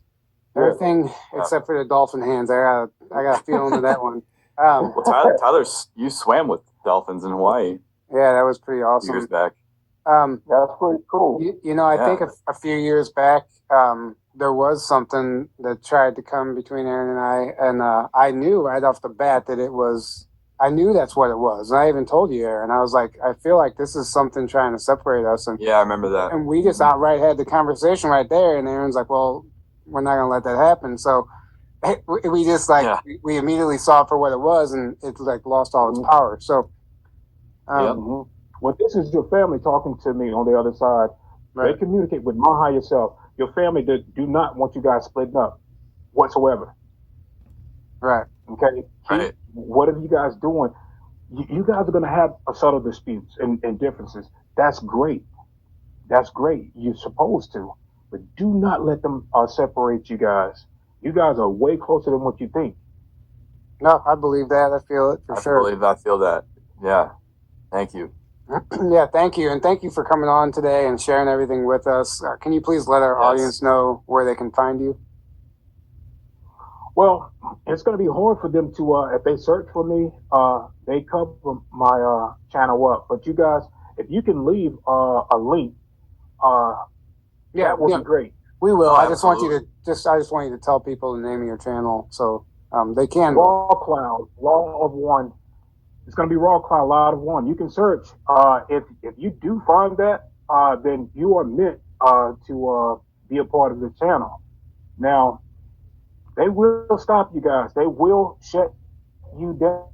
yeah. everything Yeah. except for the dolphin hands, I got a feeling of that one. Well, Tyler, you swam with dolphins in Hawaii Yeah, that was pretty a few years awesome. back. That's pretty cool. I Yeah. think a few years back, there was something that tried to come between Aaron and I knew right off the bat that I knew that's what it was. And I even told you, Aaron, I was like, I feel like this is something trying to separate us. Yeah, I remember that. And we just outright had the conversation right there. And Aaron's like, well, we're not going to let that happen. So we just Yeah. we immediately saw it for what it was, and it like lost all its power. So, Yep. Well, this is your family talking to me on the other side. right, They communicate with my higher self. Your family do not want you guys splitting up whatsoever. right, Okay? Right. Whatever you guys doing, you guys are going to have a subtle disputes and differences. That's great. That's great. You're supposed to. But do not let them separate you guys. You guys are way closer than what you think. no, I believe that. I feel it for sure. I feel that. Yeah. Thank you. Yeah, thank you. And thank you for coming on today and sharing everything with us. Can you please let our audience know where they can find you? Well, it's going to be hard for them to, if they search for me, they cover my channel up. But you guys, if you can leave a link, uh, Yeah, that would yeah, be great. we will. Oh, I just want you absolutely. to I just want you to tell people the name of your channel so they can look. Raw Cloud, Law of One. It's going to be Raw Cloud, Law of One. You can search. If you do find that, then you are meant to be a part of the channel. Now, they will stop you guys. They will shut you down.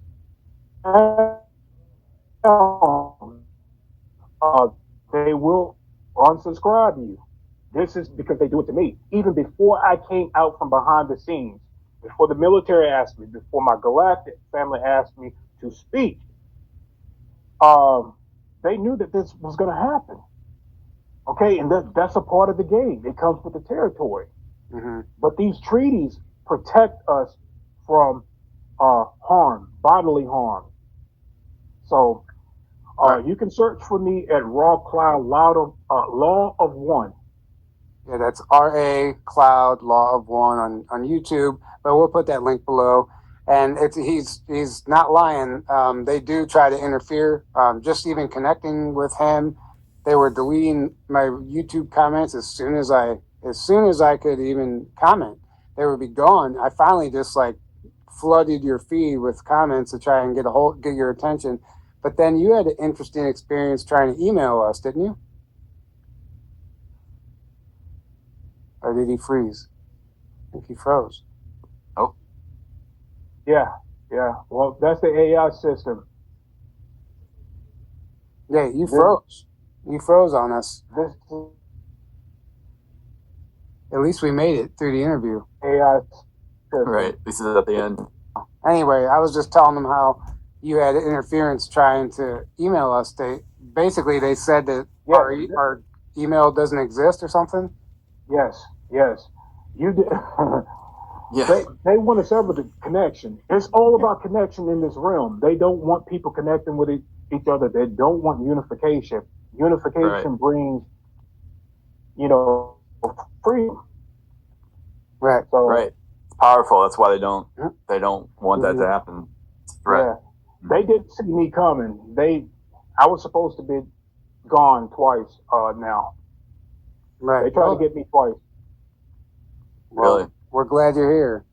They will unsubscribe you. This is because they do it to me. Even before I came out from behind the scenes, before the military asked me, before my galactic family asked me to speak, um, they knew that this was going to happen. Okay, and that's a part of the game. It comes with the territory. Mm-hmm. But these treaties protect us from harm, bodily harm. So Right. you can search for me at Raw Cloud Law of One. Yeah, that's RA Cloud Law of One on YouTube, but we'll put that link below. And it's he's not lying. They do try to interfere. Just even connecting with him, they were deleting my YouTube comments as soon as I could even comment. They would be gone. I finally just like flooded your feed with comments to try and get your attention. But then you had an interesting experience trying to email us, didn't you? Or did he freeze? I think he froze. Oh, Yeah, yeah. Well, that's the AI system. Yeah, you This froze. You froze on us. this At least we made it through the interview. AI system. right. This is at the end. Anyway, I was just telling them how you had interference trying to email us. They said that Yes, our email doesn't exist or something. yes, yes. You did. Yeah. They want to sever the connection. It's all about connection in this realm. They don't want people connecting with each other. They don't want unification. Right. Unification brings, you know, freedom. Right. So Right. It's powerful. That's why Mhm. they don't want that to happen. It's a threat. yeah, they did see me coming. I was supposed to be gone twice. Now Right. they tried to get me twice. Really. We're glad you're here.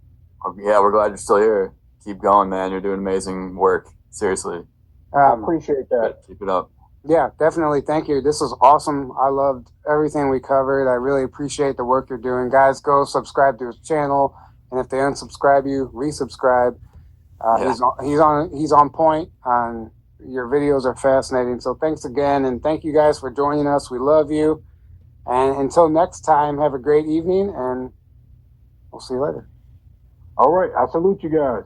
Yeah, we're glad you're still here. Keep going, man. You're doing amazing work. Seriously. I appreciate that. Keep it up. Yeah, definitely. Thank you. This was awesome. I loved everything we covered. I really appreciate the work you're doing. Guys, go subscribe to his channel. And if they unsubscribe you, resubscribe. Yeah. He's on point. Your videos are fascinating. So thanks again. And thank you guys for joining us. We love you. And until next time, have a great evening and we'll see you later. All right, I salute you guys.